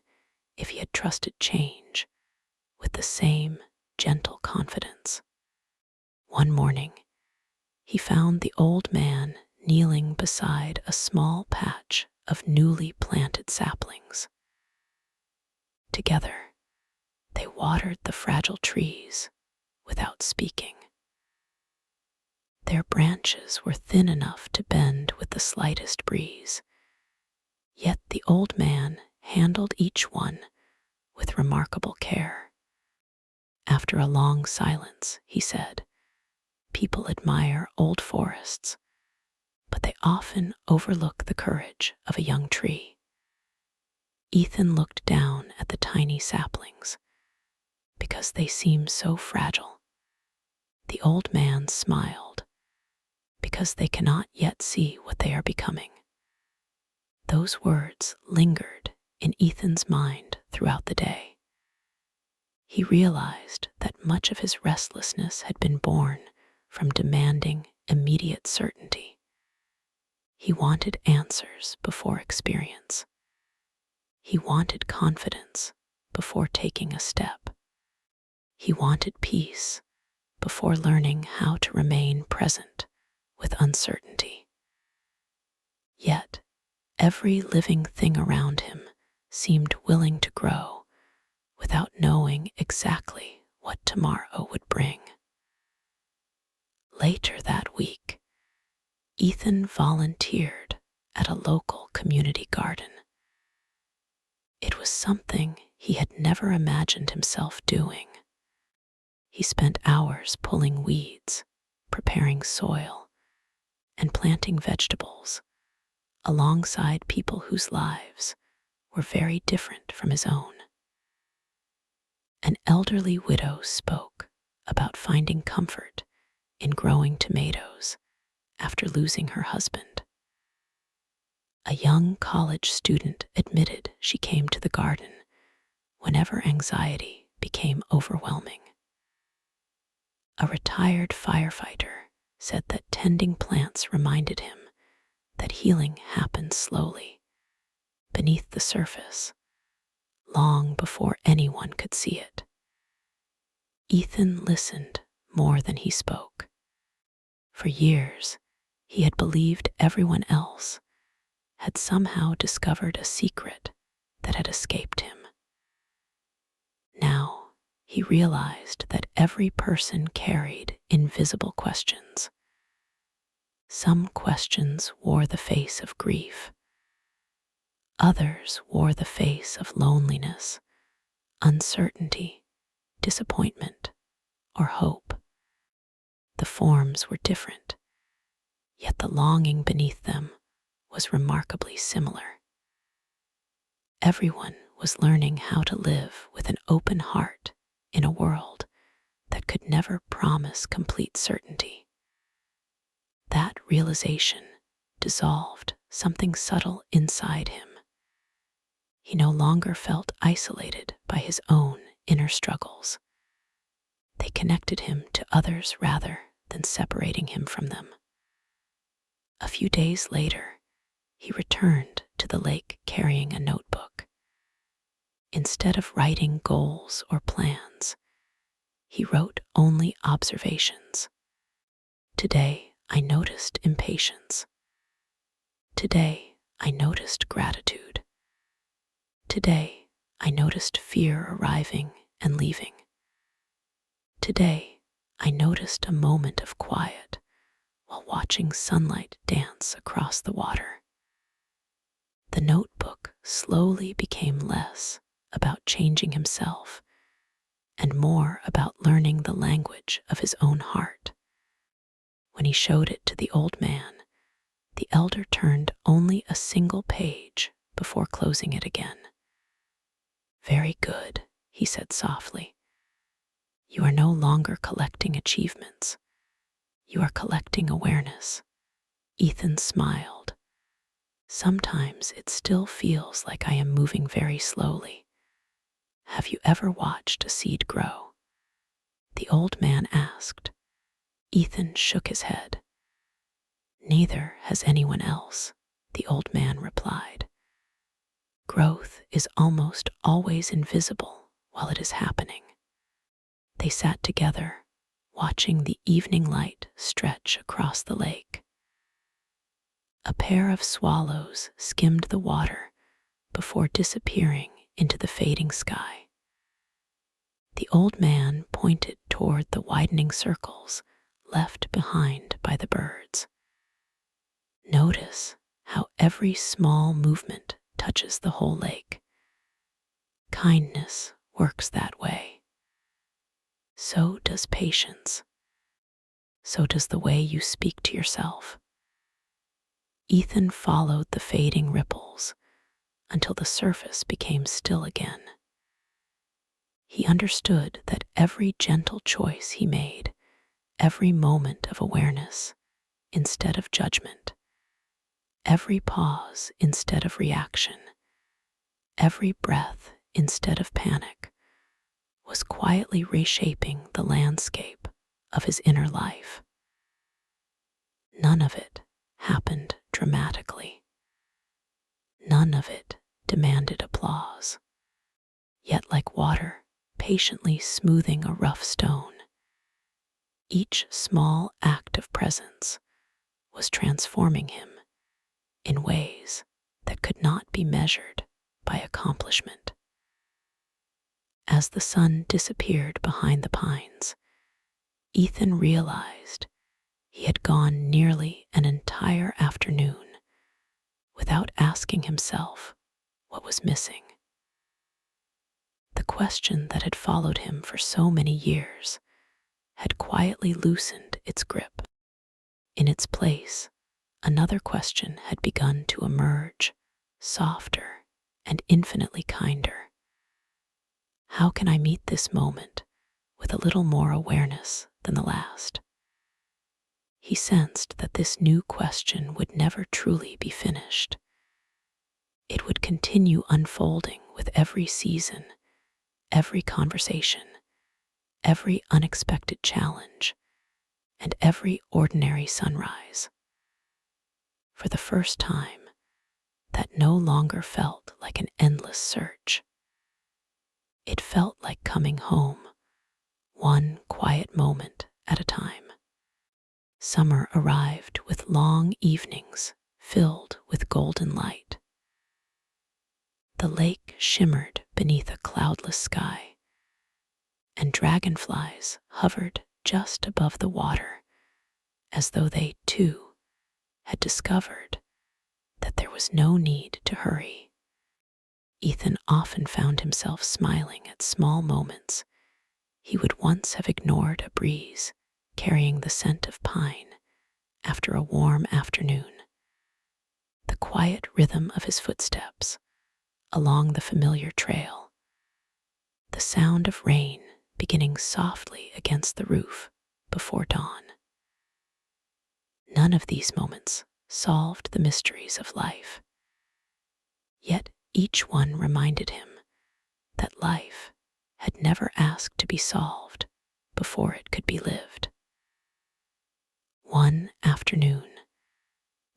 if he had trusted change with the same gentle confidence. One morning, he found the old man kneeling beside a small patch of newly planted saplings. Together, they watered the fragile trees without speaking. Their branches were thin enough to bend with the slightest breeze, yet the old man handled each one with remarkable care. After a long silence, he said, "People admire old forests, but they often overlook the courage of a young tree." Ethan looked down at the tiny saplings. Because they seem so fragile, the old man smiled. Because they cannot yet see what they are becoming. Those words lingered in Ethan's mind throughout the day. He realized that much of his restlessness had been born from demanding immediate certainty. He wanted answers before experience. He wanted confidence before taking a step. He wanted peace before learning how to remain present with uncertainty. Yet, every living thing around him seemed willing to grow without knowing exactly what tomorrow would bring. Later that week, Ethan volunteered at a local community garden. It was something he had never imagined himself doing. He spent hours pulling weeds, preparing soil, and planting vegetables alongside people whose lives were very different from his own. An elderly widow spoke about finding comfort in growing tomatoes after losing her husband. A young college student admitted she came to the garden whenever anxiety became overwhelming. A retired firefighter said that tending plants reminded him that healing happens slowly, beneath the surface, long before anyone could see it. Ethan listened more than he spoke. For years, he had believed everyone else had somehow discovered a secret that had escaped him. Now, he realized that every person carried invisible questions. Some questions wore the face of grief. Others wore the face of loneliness, uncertainty, disappointment, or hope. The forms were different, yet the longing beneath them was remarkably similar. Everyone was learning how to live with an open heart in a world that could never promise complete certainty. That realization dissolved something subtle inside him. He no longer felt isolated by his own inner struggles. They connected him to others rather than separating him from them. A few days later, he returned to the lake carrying a notebook. Instead of writing goals or plans, he wrote only observations. Today, I noticed impatience. Today, I noticed gratitude. Today, I noticed fear arriving and leaving. Today, I noticed a moment of quiet while watching sunlight dance across the water. The notebook slowly became less about changing himself and more about learning the language of his own heart. When he showed it to the old man, the elder turned only a single page before closing it again. "Very good," he said softly. "You are no longer collecting achievements. You are collecting awareness." Ethan smiled. "Sometimes it still feels like I am moving very slowly. Have you ever watched a seed grow?" the old man asked. Ethan shook his head. "Neither has anyone else," the old man replied. "Growth is almost always invisible while it is happening." They sat together, watching the evening light stretch across the lake. A pair of swallows skimmed the water before disappearing into the fading sky. The old man pointed toward the widening circles left behind by the birds. "Notice how every small movement touches the whole lake. Kindness works that way. So does patience. So does the way you speak to yourself." Ethan followed the fading ripples until the surface became still again. He understood that every gentle choice he made, every moment of awareness instead of judgment, every pause instead of reaction, every breath instead of panic, was quietly reshaping the landscape of his inner life. None of it happened dramatically. None of it demanded applause. Yet, like water patiently smoothing a rough stone, each small act of presence was transforming him in ways that could not be measured by accomplishment. As the sun disappeared behind the pines, Ethan realized he had gone nearly an entire afternoon without asking himself what was missing. The question that had followed him for so many years had quietly loosened its grip. In its place, another question had begun to emerge, softer and infinitely kinder. How can I meet this moment with a little more awareness than the last? He sensed that this new question would never truly be finished. It would continue unfolding with every season, every conversation, every unexpected challenge, and every ordinary sunrise. For the first time, that no longer felt like an endless search. It felt like coming home, one quiet moment at a time. Summer arrived with long evenings filled with golden light. The lake shimmered beneath a cloudless sky, and dragonflies hovered just above the water, as though they, too, had discovered that there was no need to hurry. Ethan often found himself smiling at small moments he would once have ignored: a breeze carrying the scent of pine after a warm afternoon, the quiet rhythm of his footsteps along the familiar trail, the sound of rain beginning softly against the roof before dawn. None of these moments solved the mysteries of life, yet each one reminded him that life had never asked to be solved before it could be lived. One afternoon,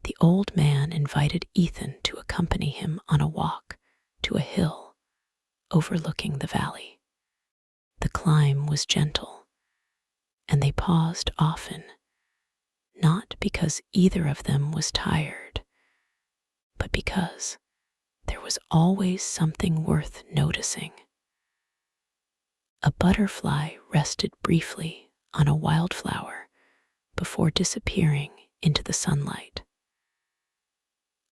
the old man invited Ethan to accompany him on a walk to a hill overlooking the valley. The climb was gentle, and they paused often, not because either of them was tired, but because there was always something worth noticing. A butterfly rested briefly on a wildflower before disappearing into the sunlight.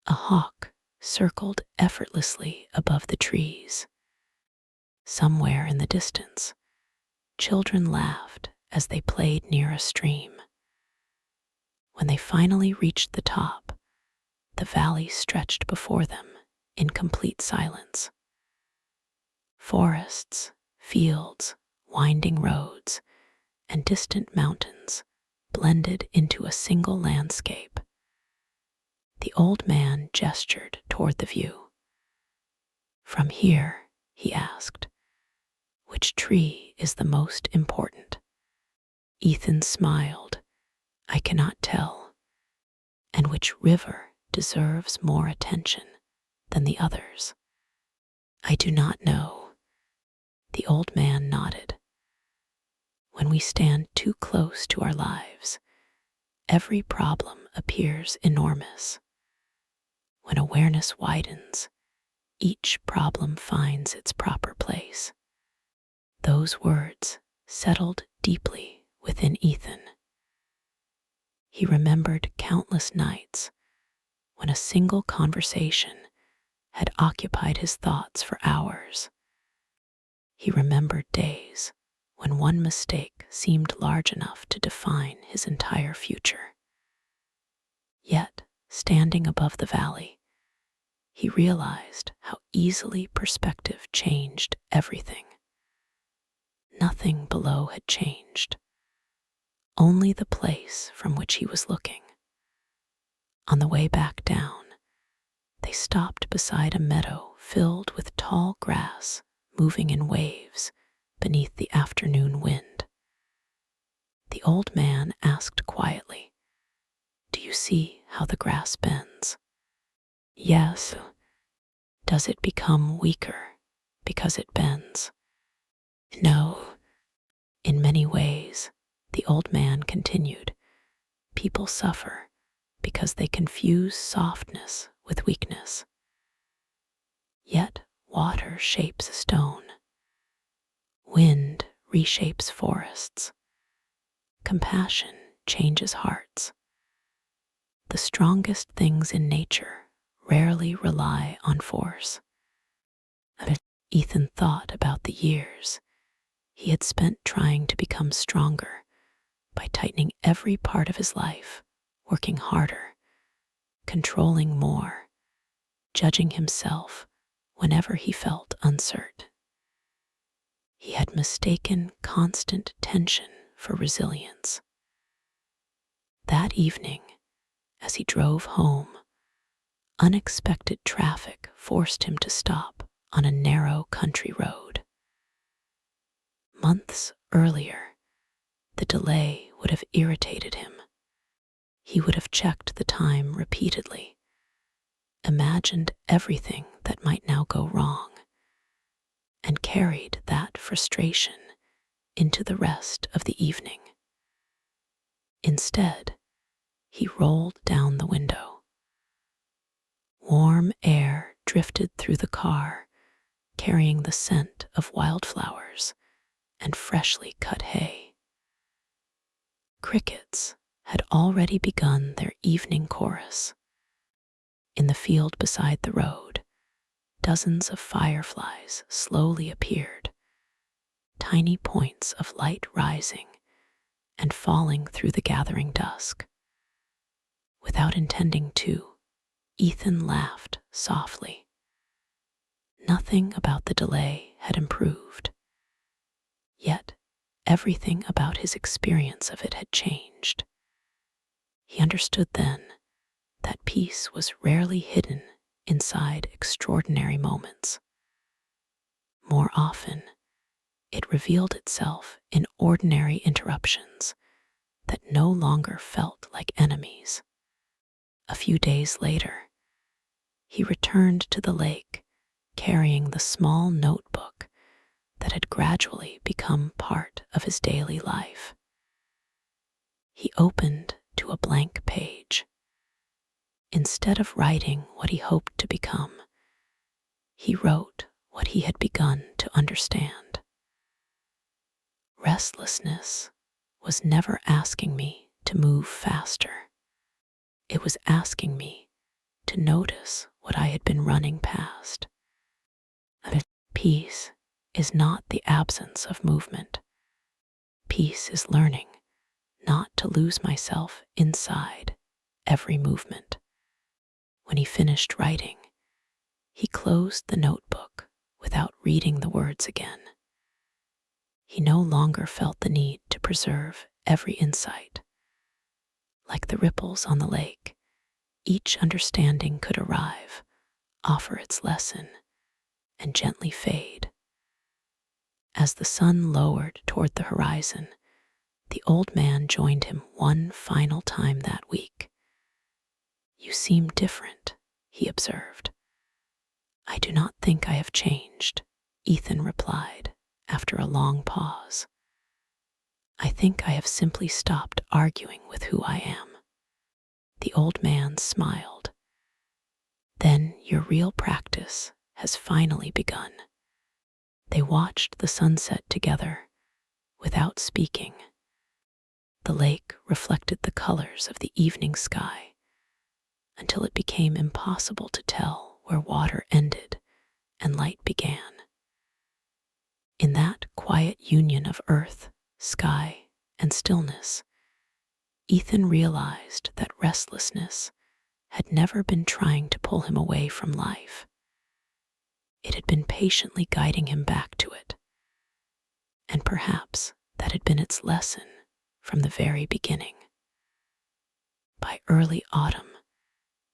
A hawk circled effortlessly above the trees. Somewhere in the distance, children laughed as they played near a stream. When they finally reached the top, the valley stretched before them in complete silence. Forests, fields, winding roads, and distant mountains blended into a single landscape. The old man gestured toward the view. "From here," he asked, "which tree is the most important?" Ethan smiled. "I cannot tell." "And which river deserves more attention than the others?" "I do not know." The old man nodded. "When we stand too close to our lives, every problem appears enormous. When awareness widens, each problem finds its proper place." Those words settled deeply within Ethan. He remembered countless nights when a single conversation had occupied his thoughts for hours. He remembered days when one mistake seemed large enough to define his entire future. Yet, standing above the valley, he realized how easily perspective changed everything. Nothing below had changed, only the place from which he was looking. On the way back down, they stopped beside a meadow filled with tall grass moving in waves beneath the afternoon wind. The old man asked quietly, "Do you see how the grass bends?" "Yes." "Does it become weaker because it bends?" "No." "In many ways," the old man continued, "people suffer because they confuse softness with weakness. Yet water shapes a stone. Wind reshapes forests. Compassion changes hearts. The strongest things in nature rarely rely on force." Ethan thought about the years he had spent trying to become stronger by tightening every part of his life, working harder, controlling more, judging himself whenever he felt uncertain. He had mistaken constant tension for resilience. That evening, as he drove home, unexpected traffic forced him to stop on a narrow country road. Months earlier, the delay would have irritated him. He would have checked the time repeatedly, imagined everything that might now go wrong, and carried that frustration into the rest of the evening. Instead, he rolled down the window. Warm air drifted through the car, carrying the scent of wildflowers and freshly cut hay. Crickets had already begun their evening chorus. In the field beside the road, dozens of fireflies slowly appeared, tiny points of light rising and falling through the gathering dusk. Without intending to, Ethan laughed softly. Nothing about the delay had improved, yet everything about his experience of it had changed. He understood then that peace was rarely hidden inside extraordinary moments. More often, It revealed itself in ordinary interruptions that no longer felt like enemies. A few days later, he returned to the lake carrying the small notebook that had gradually become part of his daily life. He opened to a blank page. Instead of writing what he hoped to become, he wrote what he had begun to understand. Restlessness was never asking me to move faster. It was asking me to notice what I had been running past. Peace is not the absence of movement. Peace is learning not to lose myself inside every movement. When he finished writing, he closed the notebook without reading the words again. He no longer felt the need to preserve every insight. Like the ripples on the lake, each understanding could arrive, offer its lesson, and gently fade. As the sun lowered toward the horizon, the old man joined him one final time that week. "You seem different," he observed. "I do not think I have changed," Ethan replied after a long pause. "I think I have simply stopped arguing with who I am." The old man smiled. "Then your real practice has finally begun." They watched the sunset together without speaking. The lake reflected the colors of the evening sky until it became impossible to tell where water ended and light began. In that quiet union of earth, sky, and stillness, Ethan realized that restlessness had never been trying to pull him away from life. It had been patiently guiding him back to it. And perhaps that had been its lesson from the very beginning. By early autumn,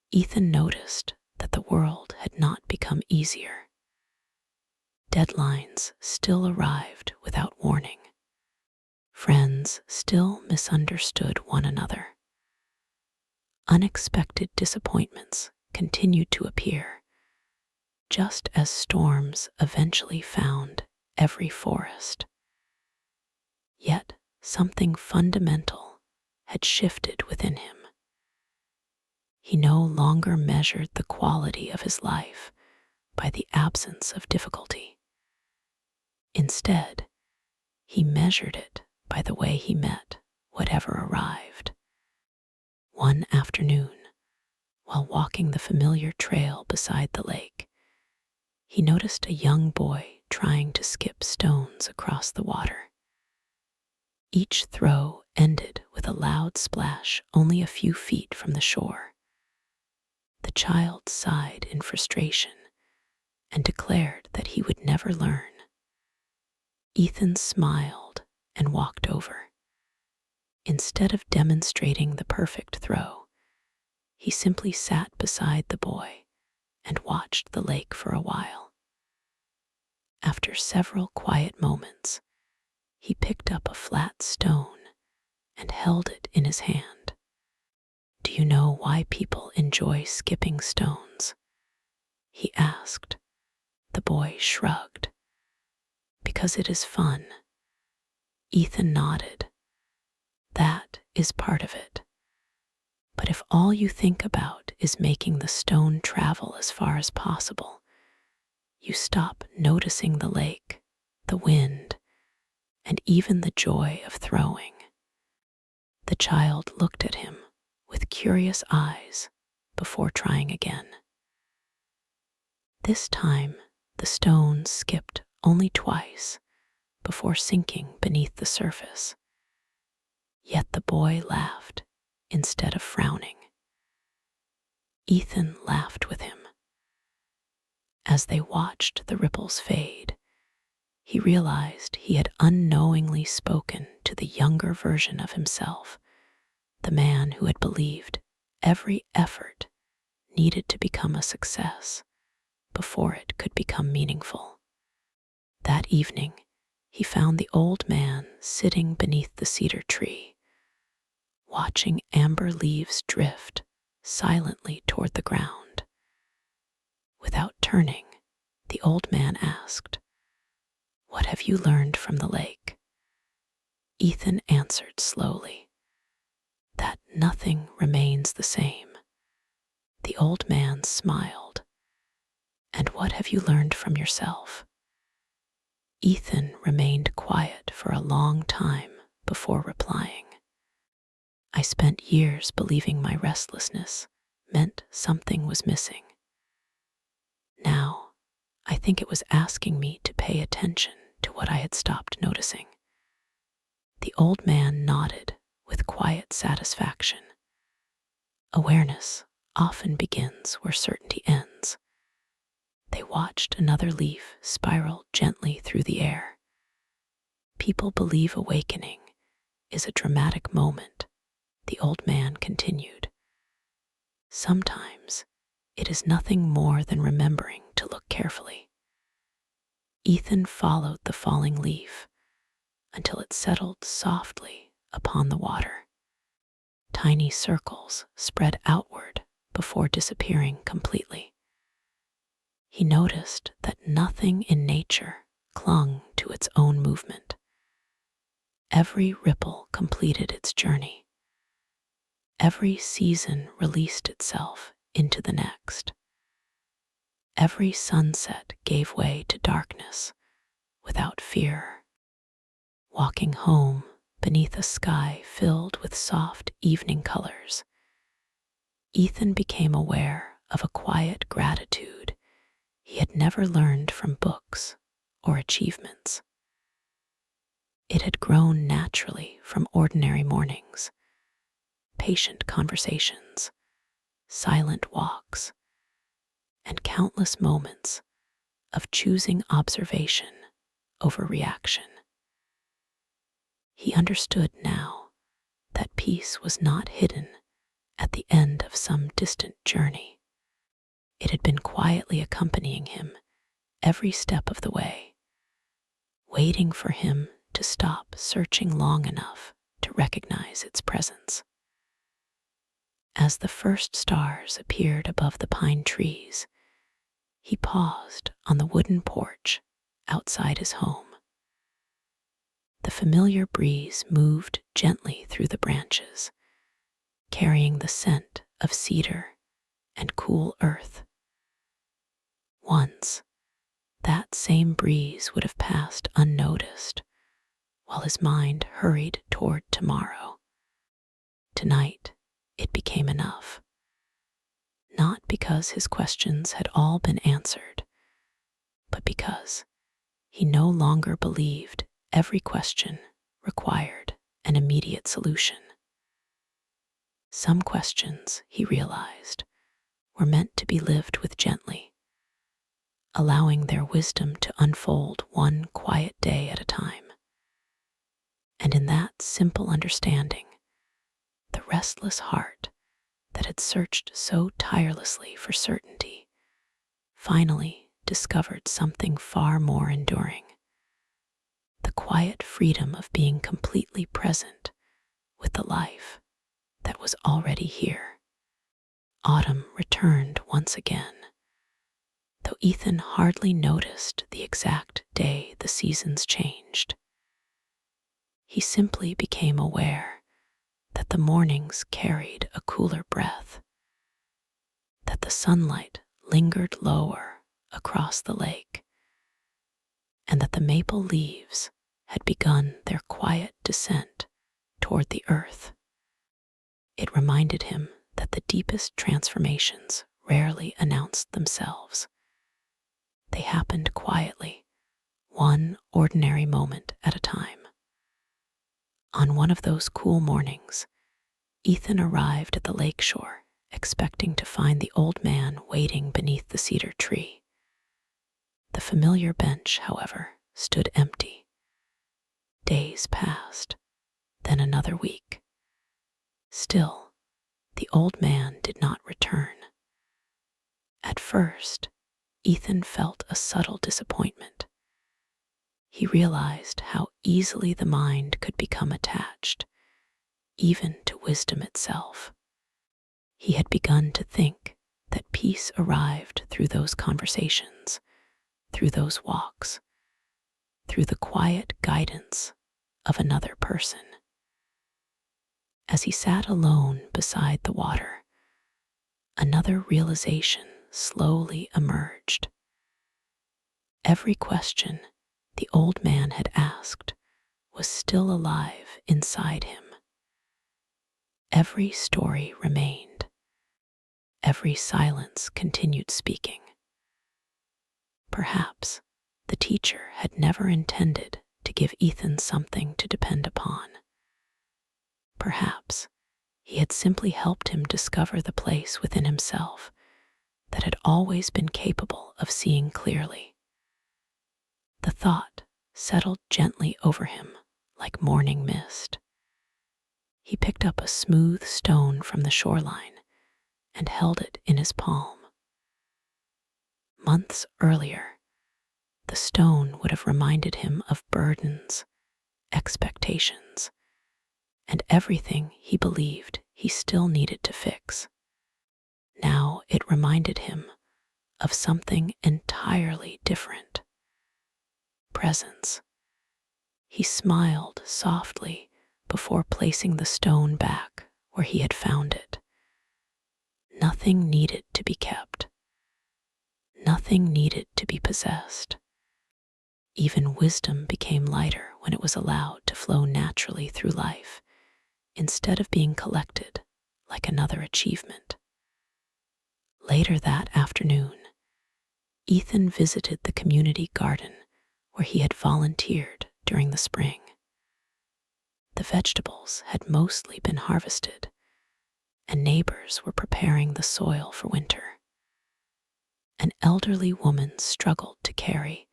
Ethan noticed that the world had not become easier. Deadlines still arrived without warning. Friends still misunderstood one another. Unexpected disappointments continued to appear, just as storms eventually found every forest. Yet something fundamental had shifted within him. He no longer measured the quality of his life by the absence of difficulty. Instead, he measured it by the way he met whatever arrived. One afternoon, while walking the familiar trail beside the lake, he noticed a young boy trying to skip stones across the water. Each throw ended with a loud splash only a few feet from the shore. The child sighed in frustration and declared that he would never learn. Ethan smiled and walked over. Instead of demonstrating the perfect throw, he simply sat beside the boy and watched the lake for a while. After several quiet moments, he picked up a flat stone and held it in his hand. "Do you know why people enjoy skipping stones?" he asked. The boy shrugged. "Because it is fun." Ethan nodded. "That is part of it. But if all you think about is making the stone travel as far as possible, you stop noticing the lake, the wind, and even the joy of throwing." The child looked at him with curious eyes before trying again. This time, the stone skipped only twice before sinking beneath the surface. Yet the boy laughed instead of frowning. Ethan laughed with him. As they watched the ripples fade, he realized he had unknowingly spoken to the younger version of himself, the man who had believed every effort needed to become a success before it could become meaningful. That evening, he found the old man sitting beneath the cedar tree, watching amber leaves drift silently toward the ground. Without turning, the old man asked, "What have you learned from the lake?" Ethan answered slowly, "That nothing remains the same." The old man smiled. "And what have you learned from yourself?" Ethan remained quiet for a long time before replying. "I spent years believing my restlessness meant something was missing. Now, I think it was asking me to pay attention to what I had stopped noticing." The old man nodded with quiet satisfaction. Awareness often begins where certainty ends. They watched another leaf spiral gently through the air. "People believe awakening is a dramatic moment," the old man continued. "Sometimes it is nothing more than remembering to look carefully." Ethan followed the falling leaf until it settled softly upon the water. Tiny circles spread outward before disappearing completely. He noticed that nothing in nature clung to its own movement. Every ripple completed its journey. Every season released itself into the next. Every sunset gave way to darkness without fear. Walking home beneath a sky filled with soft evening colors, Ethan became aware of a quiet gratitude he had never learned from books or achievements. It had grown naturally from ordinary mornings, patient conversations, silent walks, and countless moments of choosing observation over reaction. He understood now that peace was not hidden at the end of some distant journey. It had been quietly accompanying him every step of the way, waiting for him to stop searching long enough to recognize its presence. As the first stars appeared above the pine trees, he paused on the wooden porch outside his home. The familiar breeze moved gently through the branches, carrying the scent of cedar and cool earth. Once, that same breeze would have passed unnoticed while his mind hurried toward tomorrow. Tonight, it became enough. Not because his questions had all been answered, but because he no longer believed every question required an immediate solution. Some questions, he realized, were meant to be lived with gently, allowing their wisdom to unfold one quiet day at a time. And in that simple understanding, the restless heart that had searched so tirelessly for certainty finally discovered something far more enduring: the quiet freedom of being completely present with the life that was already here. Autumn returned once again, though Ethan hardly noticed the exact day the seasons changed. He simply became aware that the mornings carried a cooler breath, that the sunlight lingered lower across the lake, and that the maple leaves had begun their quiet descent toward the earth. It reminded him that the deepest transformations rarely announced themselves. They happened quietly, one ordinary moment at a time. On one of those cool mornings, Ethan arrived at the lake shore, expecting to find the old man waiting beneath the cedar tree. The familiar bench, however, stood empty. Days passed, then another week. Still, the old man did not return. At first, Ethan felt a subtle disappointment. He realized how easily the mind could become attached, even to wisdom itself. He had begun to think that peace arrived through those conversations, through those walks, through the quiet guidance of another person. As he sat alone beside the water, another realization slowly emerged. Every question the old man had asked was still alive inside him. Every story remained. Every silence continued speaking. Perhaps the teacher had never intended to give Ethan something to depend upon. Perhaps he had simply helped him discover the place within himself that had always been capable of seeing clearly. The thought settled gently over him like morning mist. He picked up a smooth stone from the shoreline and held it in his palm. Months earlier, the stone would have reminded him of burdens, expectations, and everything he believed he still needed to fix. Now it reminded him of something entirely different. Presence. He smiled softly before placing the stone back where he had found it. Nothing needed to be kept. Nothing needed to be possessed. Even wisdom became lighter when it was allowed to flow naturally through life, instead of being collected like another achievement. Later that afternoon, Ethan visited the community garden where he had volunteered during the spring. The vegetables had mostly been harvested, and neighbors were preparing the soil for winter. An elderly woman struggled to carry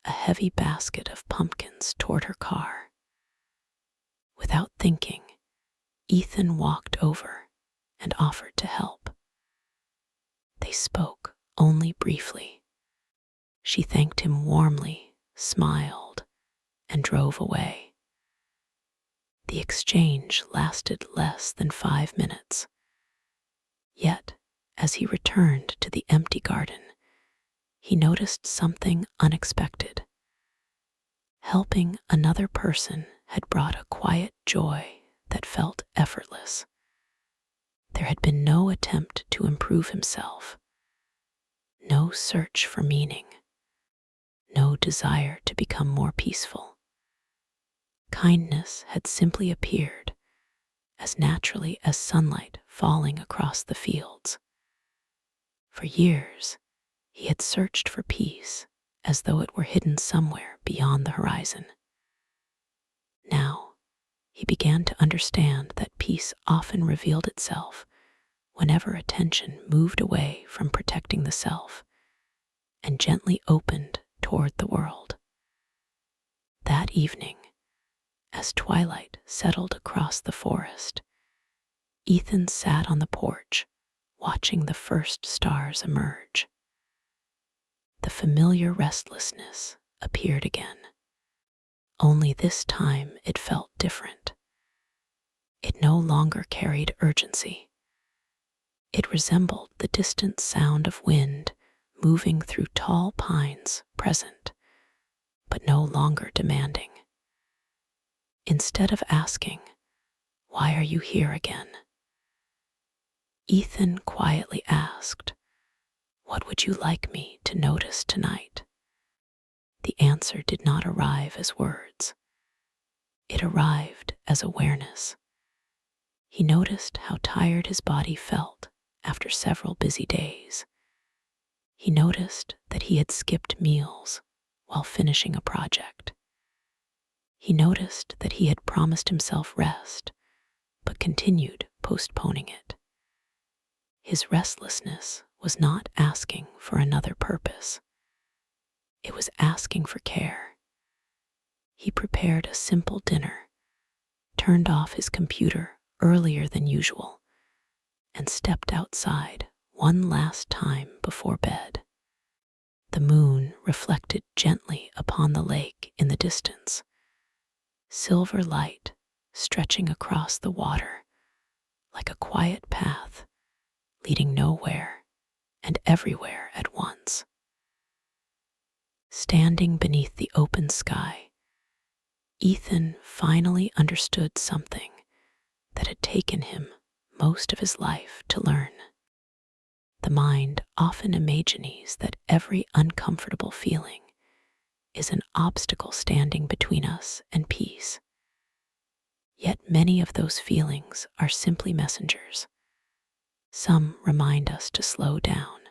a heavy basket of pumpkins toward her car. Without thinking, Ethan walked over and offered to help. They spoke only briefly. She thanked him warmly, smiled, and drove away. The exchange lasted less than 5 minutes. Yet, as he returned to the empty garden, he noticed something unexpected. Helping another person had brought a quiet joy that felt effortless. There had been no attempt to improve himself, no search for meaning, no desire to become more peaceful. Kindness had simply appeared as naturally as sunlight falling across the fields. For years, he had searched for peace as though it were hidden somewhere beyond the horizon. Now, he began to understand that peace often revealed itself whenever attention moved away from protecting the self and gently opened toward the world. That evening, as twilight settled across the forest, Ethan sat on the porch, watching the first stars emerge. The familiar restlessness appeared again. Only this time it felt different. It no longer carried urgency. It resembled the distant sound of wind moving through tall pines, present, but no longer demanding. Instead of asking, "Why are you here again?" Ethan quietly asked, "What would you like me to notice tonight?" The answer did not arrive as words. It arrived as awareness. He noticed how tired his body felt after several busy days. He noticed that he had skipped meals while finishing a project. He noticed that he had promised himself rest, but continued postponing it. His restlessness was not asking for another purpose. It was asking for care. He prepared a simple dinner, turned off his computer earlier than usual, and stepped outside one last time before bed. The moon reflected gently upon the lake in the distance, silver light stretching across the water like a quiet path leading nowhere and everywhere at once. Standing beneath the open sky, Ethan finally understood something that had taken him most of his life to learn. The mind often imagines that every uncomfortable feeling is an obstacle standing between us and peace. Yet many of those feelings are simply messengers. Some remind us to slow down.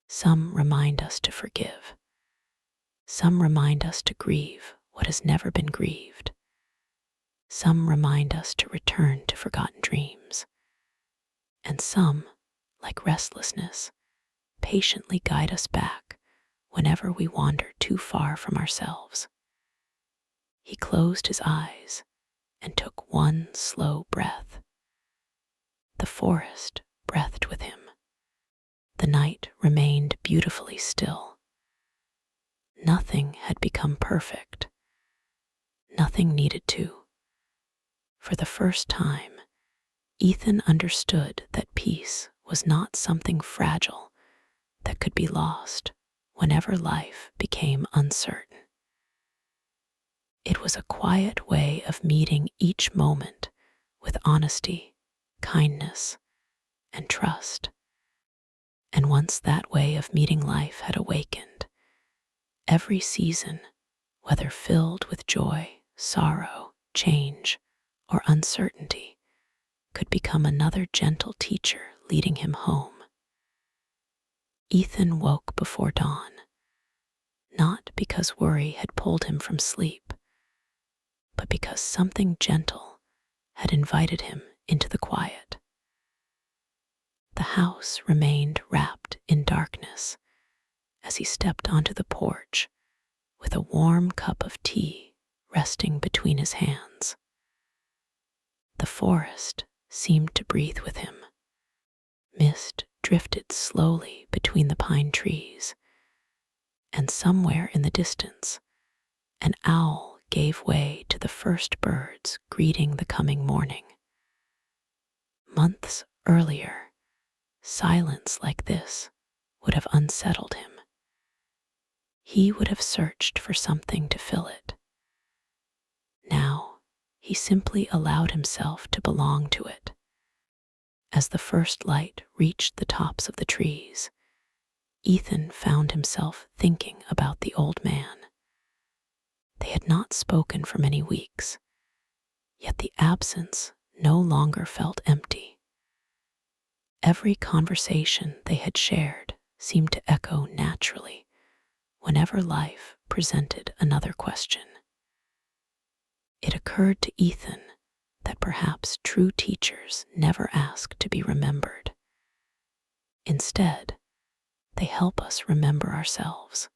Some remind us to forgive. Some remind us to grieve what has never been grieved. Some remind us to return to forgotten dreams. And some, like restlessness, patiently guide us back whenever we wander too far from ourselves. He closed his eyes and took one slow breath. The forest breathed with him. The night remained beautifully still. Nothing had become perfect. Nothing needed to. For the first time, Ethan understood that peace was not something fragile that could be lost whenever life became uncertain. It was a quiet way of meeting each moment with honesty, kindness, and trust. And once that way of meeting life had awakened, every season, whether filled with joy, sorrow, change, or uncertainty, could become another gentle teacher leading him home. Ethan woke before dawn, not because worry had pulled him from sleep, but because something gentle had invited him into the quiet. The house remained wrapped in darkness as he stepped onto the porch with a warm cup of tea resting between his hands. The forest seemed to breathe with him. Mist drifted slowly between the pine trees, and somewhere in the distance, an owl gave way to the first birds greeting the coming morning. Months earlier, silence like this would have unsettled him. He would have searched for something to fill it. Now, he simply allowed himself to belong to it. As the first light reached the tops of the trees, Ethan found himself thinking about the old man. They had not spoken for many weeks, yet the absence no longer felt empty. Every conversation they had shared seemed to echo naturally whenever life presented another question. It occurred to Ethan that perhaps true teachers never ask to be remembered. Instead, they help us remember ourselves.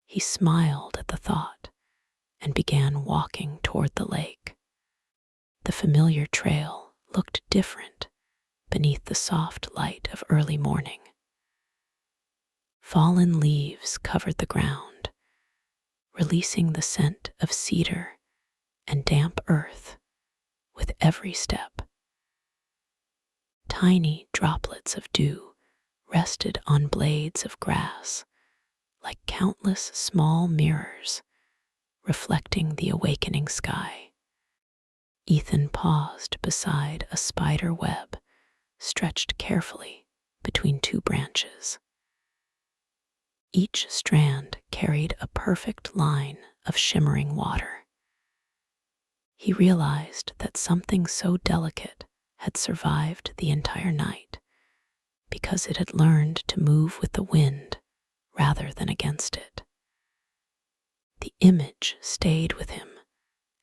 He smiled at the thought and began walking toward the lake. The familiar trail looked different beneath the soft light of early morning. Fallen leaves covered the ground, releasing the scent of cedar and damp earth with every step. Tiny droplets of dew rested on blades of grass like countless small mirrors reflecting the awakening sky. Ethan paused beside a spider web stretched carefully between two branches. Each strand carried a perfect line of shimmering water. He realized that something so delicate had survived the entire night because it had learned to move with the wind rather than against it. The image stayed with him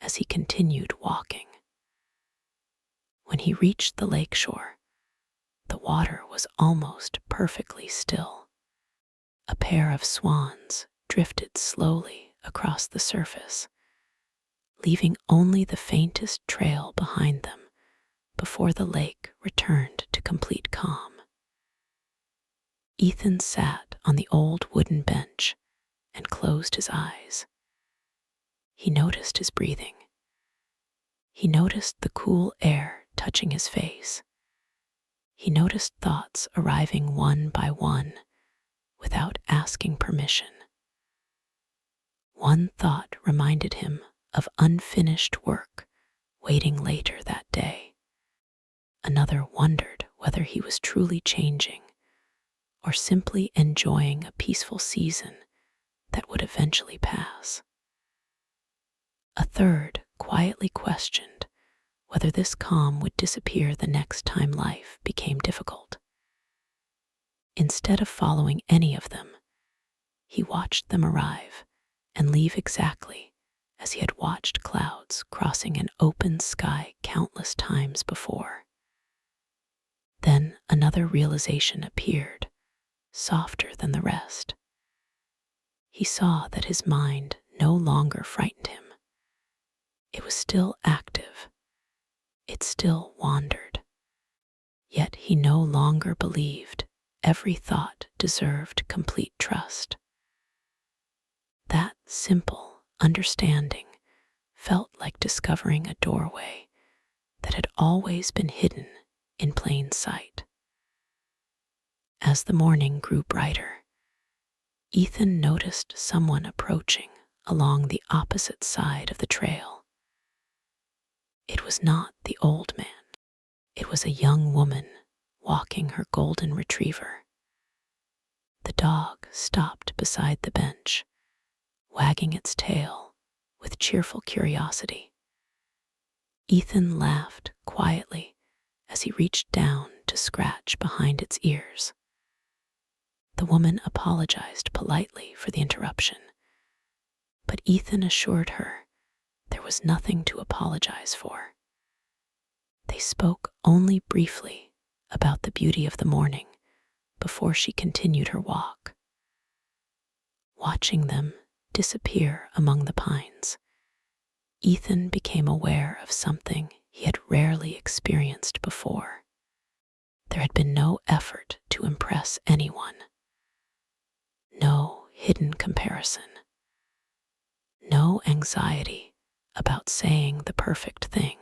as he continued walking. When he reached the lakeshore, the water was almost perfectly still. A pair of swans drifted slowly across the surface, leaving only the faintest trail behind them before the lake returned to complete calm. Ethan sat on the old wooden bench and closed his eyes. He noticed his breathing. He noticed the cool air touching his face. He noticed thoughts arriving one by one without asking permission. One thought reminded him of unfinished work waiting later that day. Another wondered whether he was truly changing or simply enjoying a peaceful season that would eventually pass. A third quietly questioned whether this calm would disappear the next time life became difficult. Instead of following any of them, he watched them arrive and leave exactly as he had watched clouds crossing an open sky countless times before. Then another realization appeared, softer than the rest. He saw that his mind no longer frightened him. It was still active. It still wandered. Yet he no longer believed every thought deserved complete trust. That simple understanding felt like discovering a doorway that had always been hidden in plain sight. As the morning grew brighter, Ethan noticed someone approaching along the opposite side of the trail. It was not the old man. It was a young woman walking her golden retriever. The dog stopped beside the bench, wagging its tail with cheerful curiosity. Ethan laughed quietly as he reached down to scratch behind its ears. The woman apologized politely for the interruption, but Ethan assured her there was nothing to apologize for. They spoke only briefly about the beauty of the morning before she continued her walk. Watching them disappear among the pines, Ethan became aware of something he had rarely experienced before. There had been no effort to impress anyone, no hidden comparison, no anxiety about saying the perfect thing.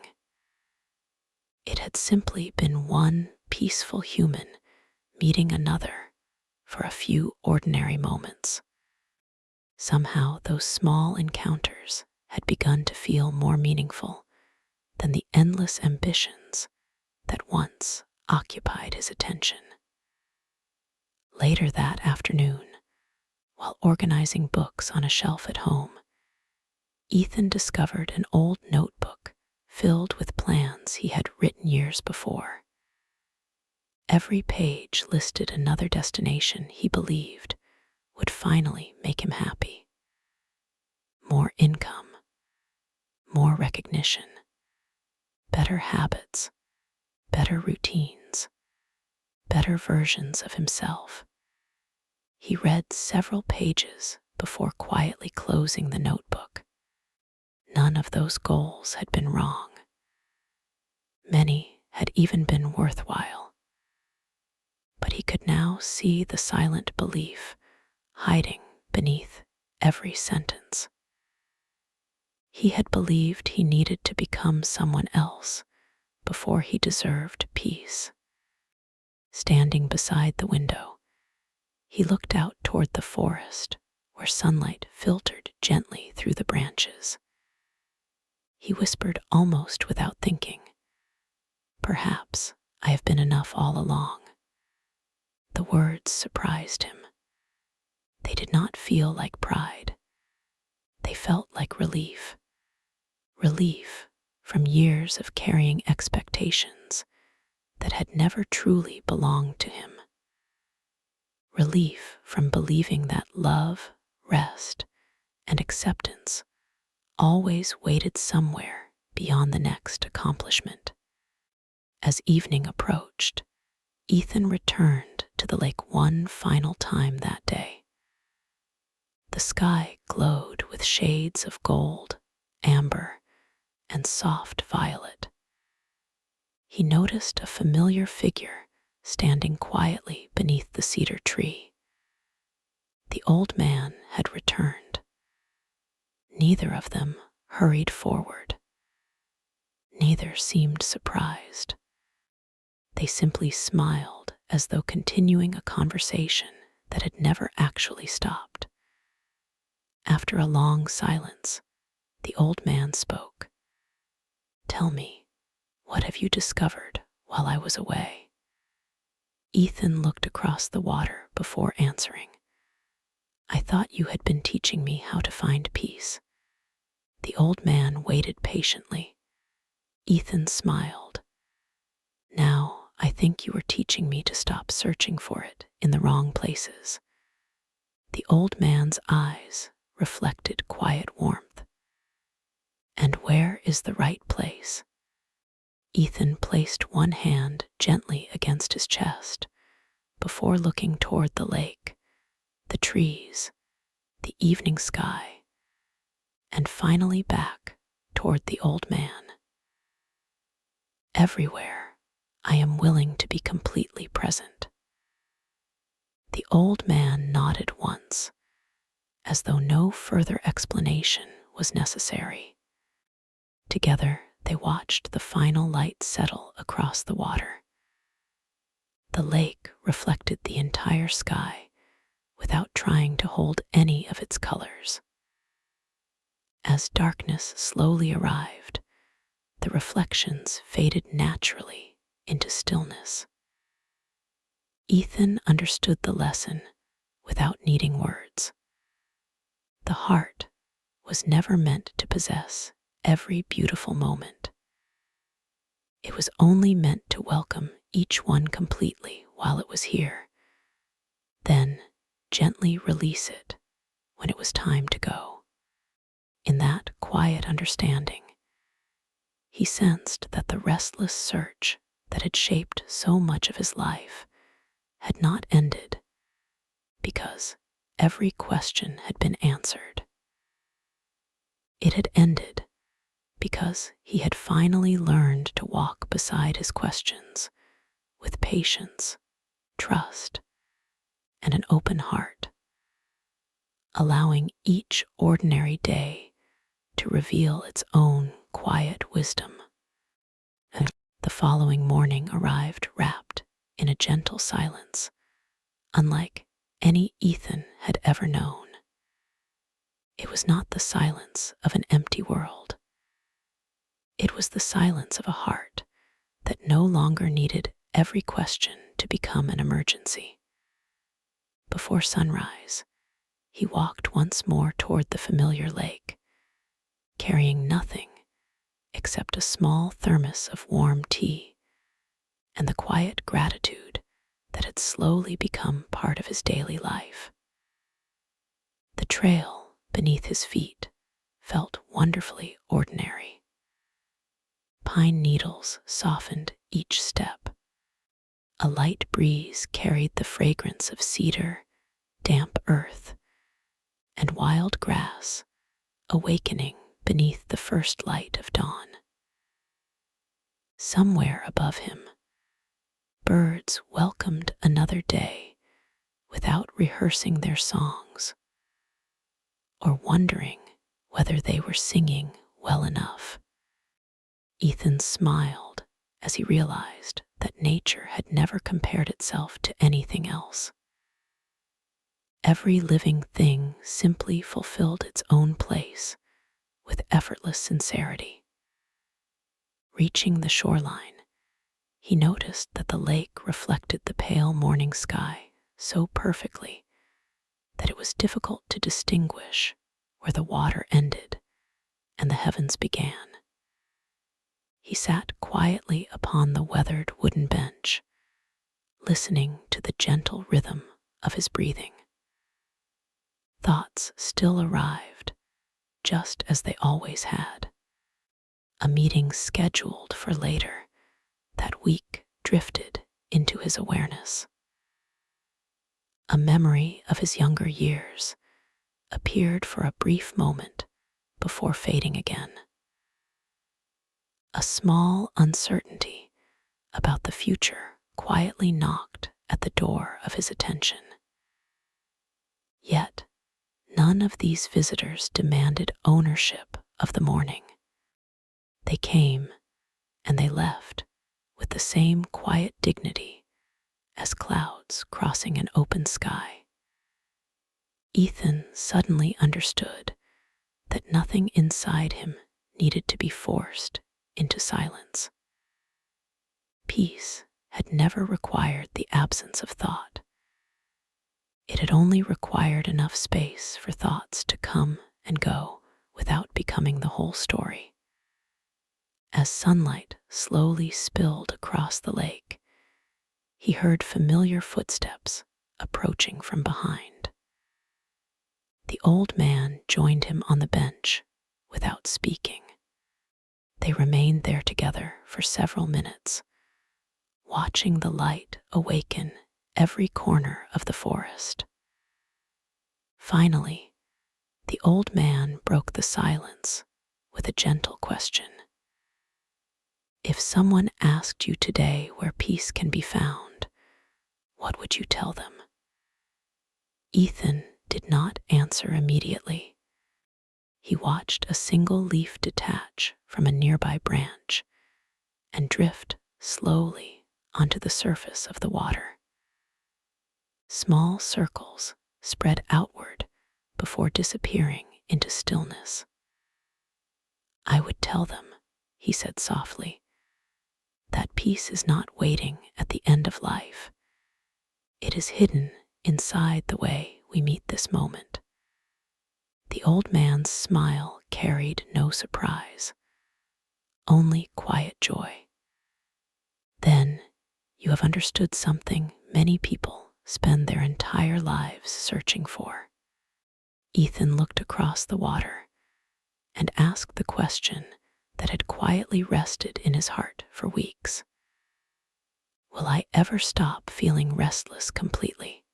It had simply been one peaceful human meeting another for a few ordinary moments. Somehow those small encounters had begun to feel more meaningful than the endless ambitions that once occupied his attention. Later that afternoon, while organizing books on a shelf at home, Ethan discovered an old notebook filled with plans he had written years before. Every page listed another destination he believed would finally make him happy. More income, more recognition, better habits, better routines, better versions of himself. He read several pages before quietly closing the notebook. None of those goals had been wrong. Many had even been worthwhile. But he could now see the silent belief hiding beneath every sentence. He had believed he needed to become someone else before he deserved peace. Standing beside the window, he looked out toward the forest where sunlight filtered gently through the branches. He whispered almost without thinking, "Perhaps I have been enough all along." The words surprised him. They did not feel like pride. They felt like relief. Relief from years of carrying expectations that had never truly belonged to him. Relief from believing that love, rest, and acceptance always waited somewhere beyond the next accomplishment. As evening approached, Ethan returned to the lake one final time that day. The sky glowed with shades of gold, amber, and soft violet. He noticed a familiar figure standing quietly beneath the cedar tree. The old man had returned. Neither of them hurried forward. Neither seemed surprised. They simply smiled as though continuing a conversation that had never actually stopped. After a long silence, the old man spoke. "Tell me, what have you discovered while I was away?" Ethan looked across the water before answering. "I thought you had been teaching me how to find peace." The old man waited patiently. Ethan smiled. "Now I think you are teaching me to stop searching for it in the wrong places." The old man's eyes reflected quiet warmth. "And where is the right place?" Ethan placed one hand gently against his chest before looking toward the lake, the trees, the evening sky, and finally back toward the old man. "Everywhere, I am willing to be completely present." The old man nodded once, as though no further explanation was necessary. Together, they watched the final light settle across the water. The lake reflected the entire sky without trying to hold any of its colors. As darkness slowly arrived, the reflections faded naturally into stillness. Ethan understood the lesson without needing words. The heart was never meant to possess every beautiful moment. It was only meant to welcome each one completely while it was here, then gently release it when it was time to go. In that quiet understanding, he sensed that the restless search that had shaped so much of his life had not ended, because every question had been answered. It had ended because he had finally learned to walk beside his questions with patience, trust, and an open heart, allowing each ordinary day to reveal its own quiet wisdom. And the following morning arrived wrapped in a gentle silence, unlike any Ethan had ever known. It was not the silence of an empty world. It was the silence of a heart that no longer needed every question to become an emergency. Before sunrise, he walked once more toward the familiar lake, carrying nothing except a small thermos of warm tea and the quiet gratitude that had slowly become part of his daily life. The trail beneath his feet felt wonderfully ordinary. Pine needles softened each step. A light breeze carried the fragrance of cedar, damp earth, and wild grass, awakening beneath the first light of dawn. Somewhere above him, birds welcomed another day without rehearsing their songs or wondering whether they were singing well enough. Ethan smiled as he realized that nature had never compared itself to anything else. Every living thing simply fulfilled its own place with effortless sincerity. Reaching the shoreline, he noticed that the lake reflected the pale morning sky so perfectly that it was difficult to distinguish where the water ended and the heavens began. He sat quietly upon the weathered wooden bench, listening to the gentle rhythm of his breathing. Thoughts still arrived, just as they always had. A meeting scheduled for later that week drifted into his awareness. A memory of his younger years appeared for a brief moment before fading again. A small uncertainty about the future quietly knocked at the door of his attention. Yet, none of these visitors demanded ownership of the morning. They came and they left with the same quiet dignity as clouds crossing an open sky. Ethan suddenly understood that nothing inside him needed to be forced into silence. Peace had never required the absence of thought. It had only required enough space for thoughts to come and go without becoming the whole story. As sunlight slowly spilled across the lake, he heard familiar footsteps approaching from behind. The old man joined him on the bench without speaking. They remained there together for several minutes, watching the light awaken every corner of the forest. Finally, the old man broke the silence with a gentle question. If someone asked you today where peace can be found, what would you tell them? Ethan did not answer immediately. He watched a single leaf detach from a nearby branch and drift slowly onto the surface of the water. Small circles spread outward before disappearing into stillness. I would tell them, he said softly, that peace is not waiting at the end of life. It is hidden inside the way we meet this moment. The old man's smile carried no surprise, only quiet joy. Then you have understood something many people spend their entire lives searching for. Ethan looked across the water and asked the question that had quietly rested in his heart for weeks. Will I ever stop feeling restless completely?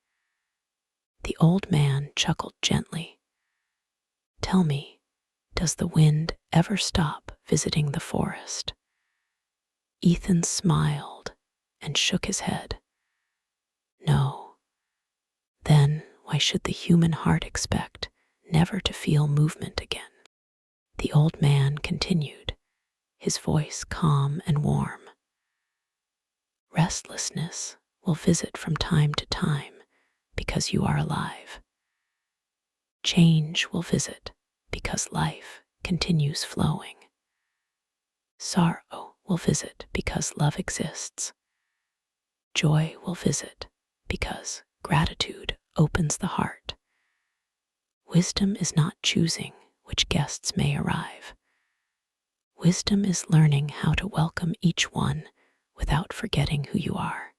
The old man chuckled gently. Tell me, does the wind ever stop visiting the forest? Ethan smiled and shook his head. No. Then why should the human heart expect never to feel movement again? The old man continued, his voice calm and warm. Restlessness will visit from time to time because you are alive. Change will visit because life continues flowing. Sorrow will visit because love exists. Joy will visit because gratitude opens the heart. Wisdom is not choosing which guests may arrive. Wisdom is learning how to welcome each one without forgetting who you are.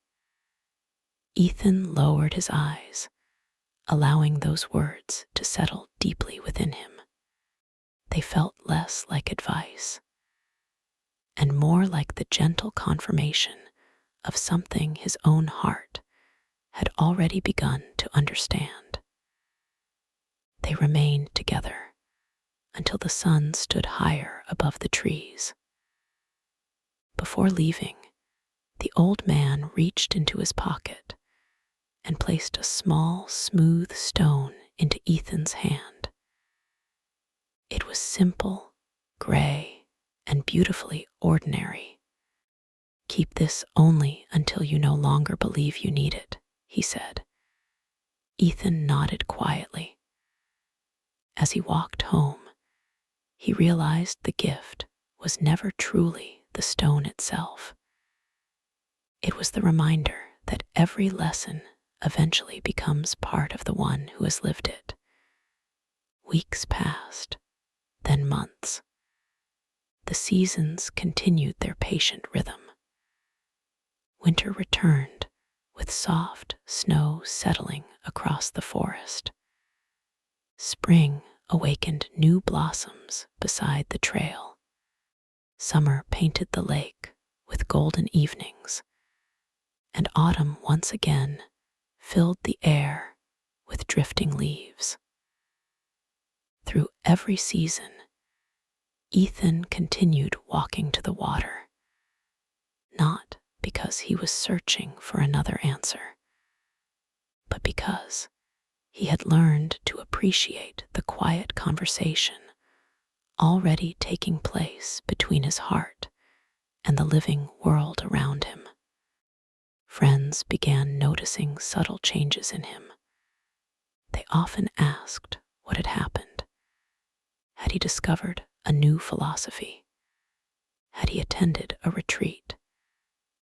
Ethan lowered his eyes, allowing those words to settle deeply within him. They felt less like advice and more like the gentle confirmation of something his own heart had already begun to understand. They remained together until the sun stood higher above the trees. Before leaving, the old man reached into his pocket and placed a small, smooth stone into Ethan's hand. It was simple, gray, and beautifully ordinary. Keep this only until you no longer believe you need it, he said. Ethan nodded quietly. As he walked home, he realized the gift was never truly the stone itself. It was the reminder that every lesson eventually becomes part of the one who has lived it. Weeks passed, then months. The seasons continued their patient rhythm. Winter returned with soft snow settling across the forest. Spring awakened new blossoms beside the trail. Summer painted the lake with golden evenings, and autumn once again filled the air with drifting leaves. Through every season, Ethan continued walking to the water, not because because he was searching for another answer, but because he had learned to appreciate the quiet conversation already taking place between his heart and the living world around him. Friends began noticing subtle changes in him. They often asked what had happened. Had he discovered a new philosophy? Had he attended a retreat?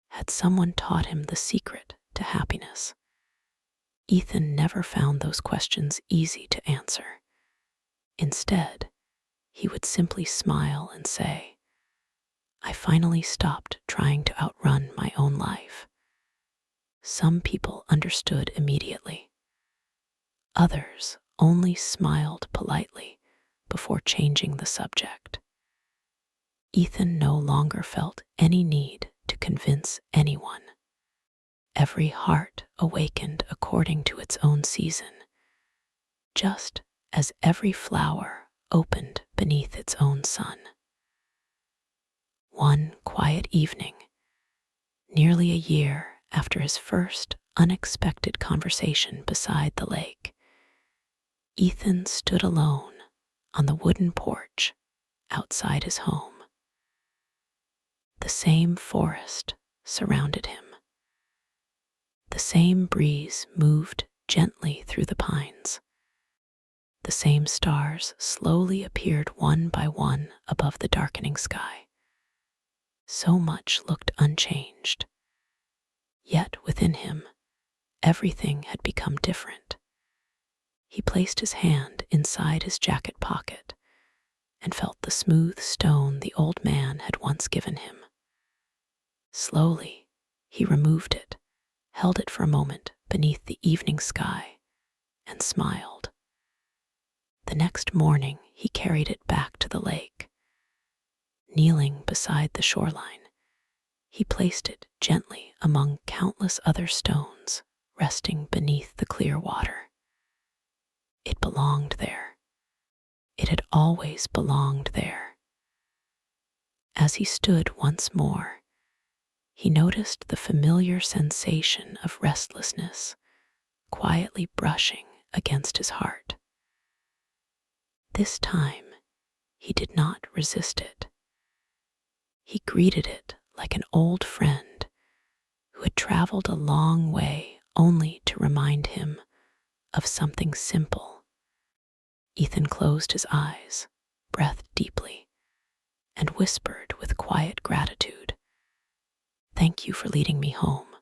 Had someone taught him the secret to happiness? Ethan never found those questions easy to answer. Instead, he would simply smile and say, "I finally stopped trying to outrun my own life." Some people understood immediately. Others only smiled politely before changing the subject. Ethan no longer felt any need to convince anyone. Every heart awakened according to its own season, just as every flower opened beneath its own sun. One quiet evening, nearly a year after his first unexpected conversation beside the lake, Ethan stood alone on the wooden porch outside his home. The same forest surrounded him. The same breeze moved gently through the pines. The same stars slowly appeared one by one above the darkening sky. So much looked unchanged. Yet within him, everything had become different. He placed his hand inside his jacket pocket and felt the smooth stone the old man had once given him. Slowly, he removed it, held it for a moment beneath the evening sky, and smiled. The next morning, he carried it back to the lake. Kneeling beside the shoreline, he placed it gently among countless other stones resting beneath the clear water. It belonged there. It had always belonged there. As he stood once more, he noticed the familiar sensation of restlessness quietly brushing against his heart. This time, he did not resist it. He greeted it like an old friend who had traveled a long way only to remind him of something simple. Ethan closed his eyes, breathed deeply, and whispered with quiet gratitude, "Thank you for leading me home."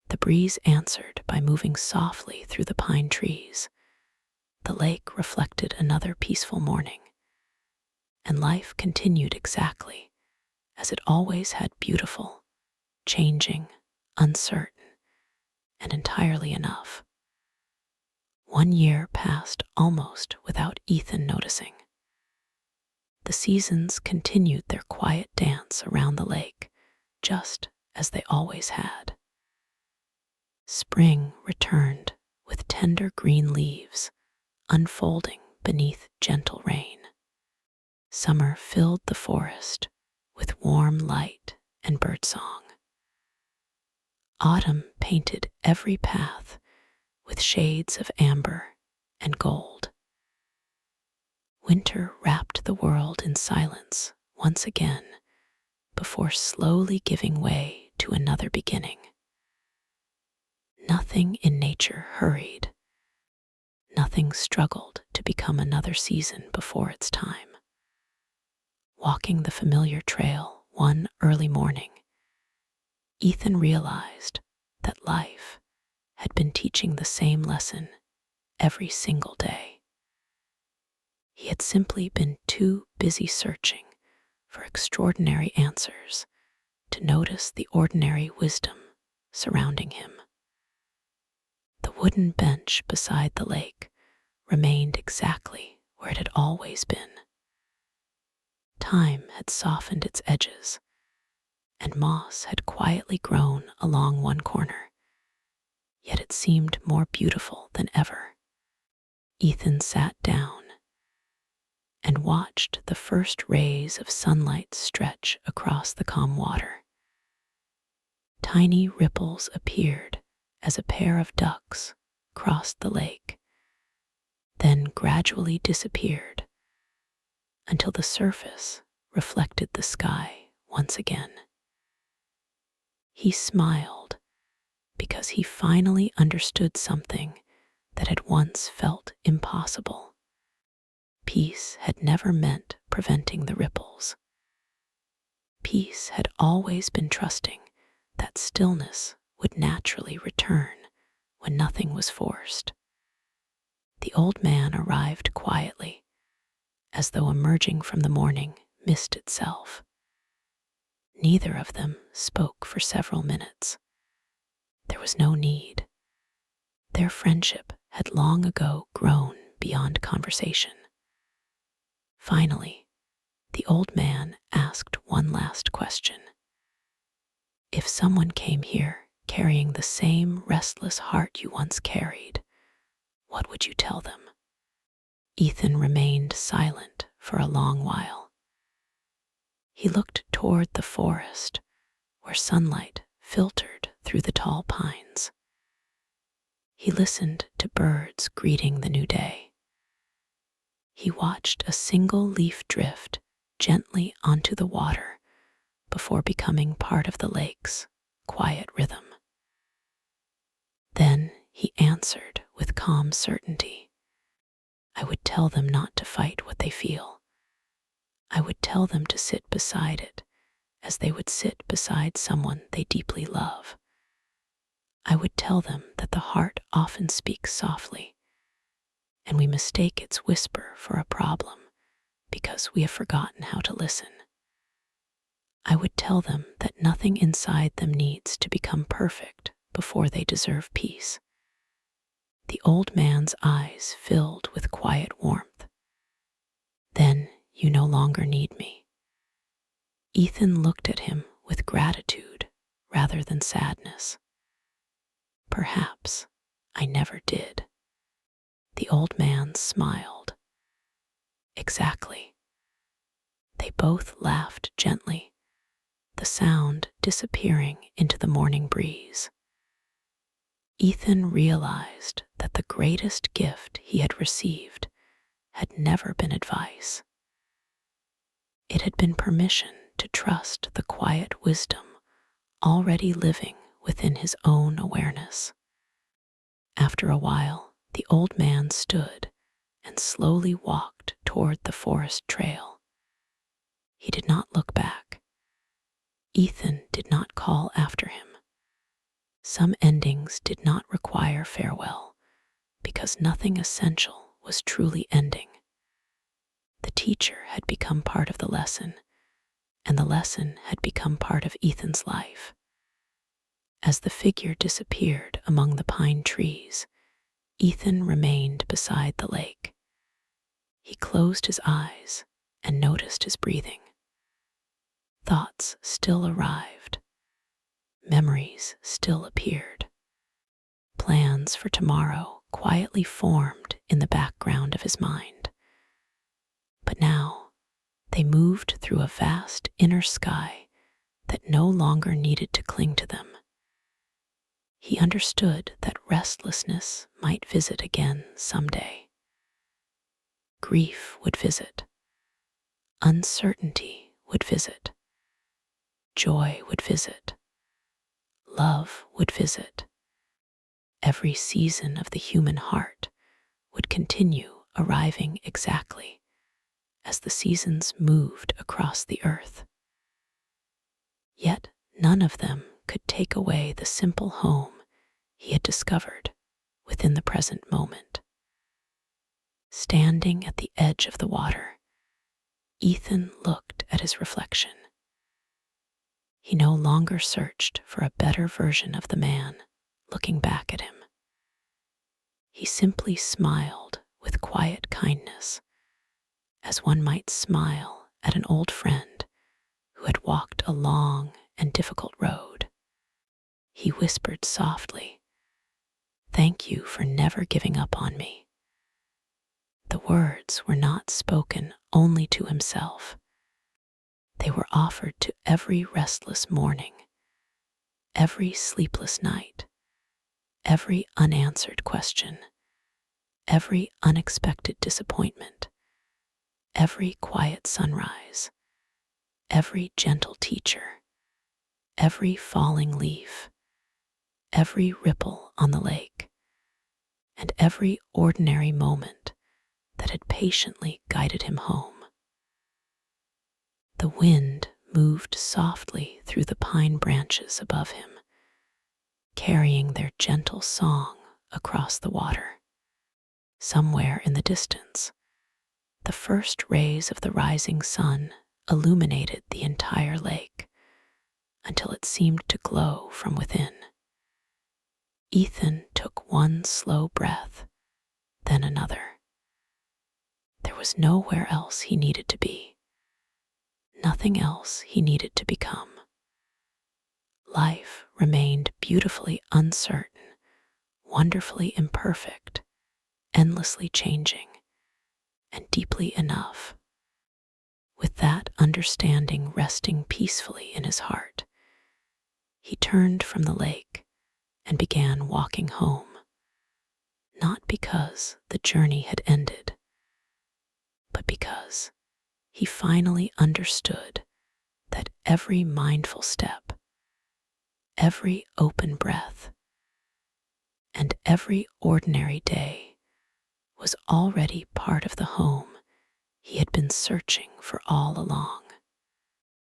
The breeze answered by moving softly through the pine trees. The lake reflected another peaceful morning, and life continued exactly as it always had, beautiful, changing, uncertain, and entirely enough. 1 year passed almost without Ethan noticing. The seasons continued their quiet dance around the lake, just as they always had. Spring returned with tender green leaves unfolding beneath gentle rain. Summer filled the forest with warm light and birdsong. Autumn painted every path with shades of amber and gold. Winter wrapped the world in silence once again before slowly giving way to another beginning. Nothing in nature hurried. Nothing struggled to become another season before its time. Walking the familiar trail one early morning, Ethan realized that life had been teaching the same lesson every single day. He had simply been too busy searching for extraordinary answers to notice the ordinary wisdom surrounding him. The wooden bench beside the lake remained exactly where it had always been. Time had softened its edges, and moss had quietly grown along one corner, yet it seemed more beautiful than ever. Ethan sat down and watched the first rays of sunlight stretch across the calm water. Tiny ripples appeared as a pair of ducks crossed the lake, then gradually disappeared until the surface reflected the sky once again. He smiled because he finally understood something that had once felt impossible. Peace had never meant preventing the ripples. Peace had always been trusting that stillness would naturally return when nothing was forced. The old man arrived quietly, as though emerging from the morning mist itself. Neither of them spoke for several minutes. There was no need. Their friendship had long ago grown beyond conversation. Finally, the old man asked one last question. If someone came here carrying the same restless heart you once carried, what would you tell them? Ethan remained silent for a long while. He looked toward the forest, where sunlight filtered through the tall pines. He listened to birds greeting the new day. He watched a single leaf drift gently onto the water before becoming part of the lake's quiet rhythm. Then he answered with calm certainty. I would tell them not to fight what they feel. I would tell them to sit beside it as they would sit beside someone they deeply love. I would tell them that the heart often speaks softly, and we mistake its whisper for a problem because we have forgotten how to listen. I would tell them that nothing inside them needs to become perfect before they deserve peace. The old man's eyes filled with quiet warmth. Then you no longer need me. Ethan looked at him with gratitude rather than sadness. Perhaps I never did. The old man smiled. Exactly. They both laughed gently, the sound disappearing into the morning breeze. Ethan realized that the greatest gift he had received had never been advice. It had been permission to trust the quiet wisdom already living within his own awareness. After a while, the old man stood and slowly walked toward the forest trail. He did not look back. Ethan did not call after him. Some endings did not require farewell because nothing essential was truly ending. The teacher had become part of the lesson, and the lesson had become part of Ethan's life. As the figure disappeared among the pine trees, Ethan remained beside the lake. He closed his eyes and noticed his breathing. Thoughts still arrived. Memories still appeared. Plans for tomorrow quietly formed in the background of his mind. But now they moved through a vast inner sky that no longer needed to cling to them. He understood that restlessness might visit again someday. Grief would visit. Uncertainty would visit. Joy would visit. Love would visit. Every season of the human heart would continue arriving exactly as the seasons moved across the earth. Yet none of them could take away the simple home he had discovered within the present moment. Standing at the edge of the water, Ethan looked at his reflection. He no longer searched for a better version of the man looking back at him. He simply smiled with quiet kindness, as one might smile at an old friend who had walked a long and difficult road. He whispered softly, "Thank you for never giving up on me." The words were not spoken only to himself. They were offered to every restless morning, every sleepless night, every unanswered question, every unexpected disappointment, every quiet sunrise, every gentle teacher, every falling leaf, every ripple on the lake, and every ordinary moment that had patiently guided him home. The wind moved softly through the pine branches above him, carrying their gentle song across the water. Somewhere in the distance, the first rays of the rising sun illuminated the entire lake until it seemed to glow from within. Ethan took one slow breath, then another. There was nowhere else he needed to be, nothing else he needed to become. Life remained beautifully uncertain, wonderfully imperfect, endlessly changing, and deeply enough. With that understanding resting peacefully in his heart, he turned from the lake and began walking home, not because the journey had ended, but because he finally understood that every mindful step, every open breath, and every ordinary day was already part of the home he had been searching for all along.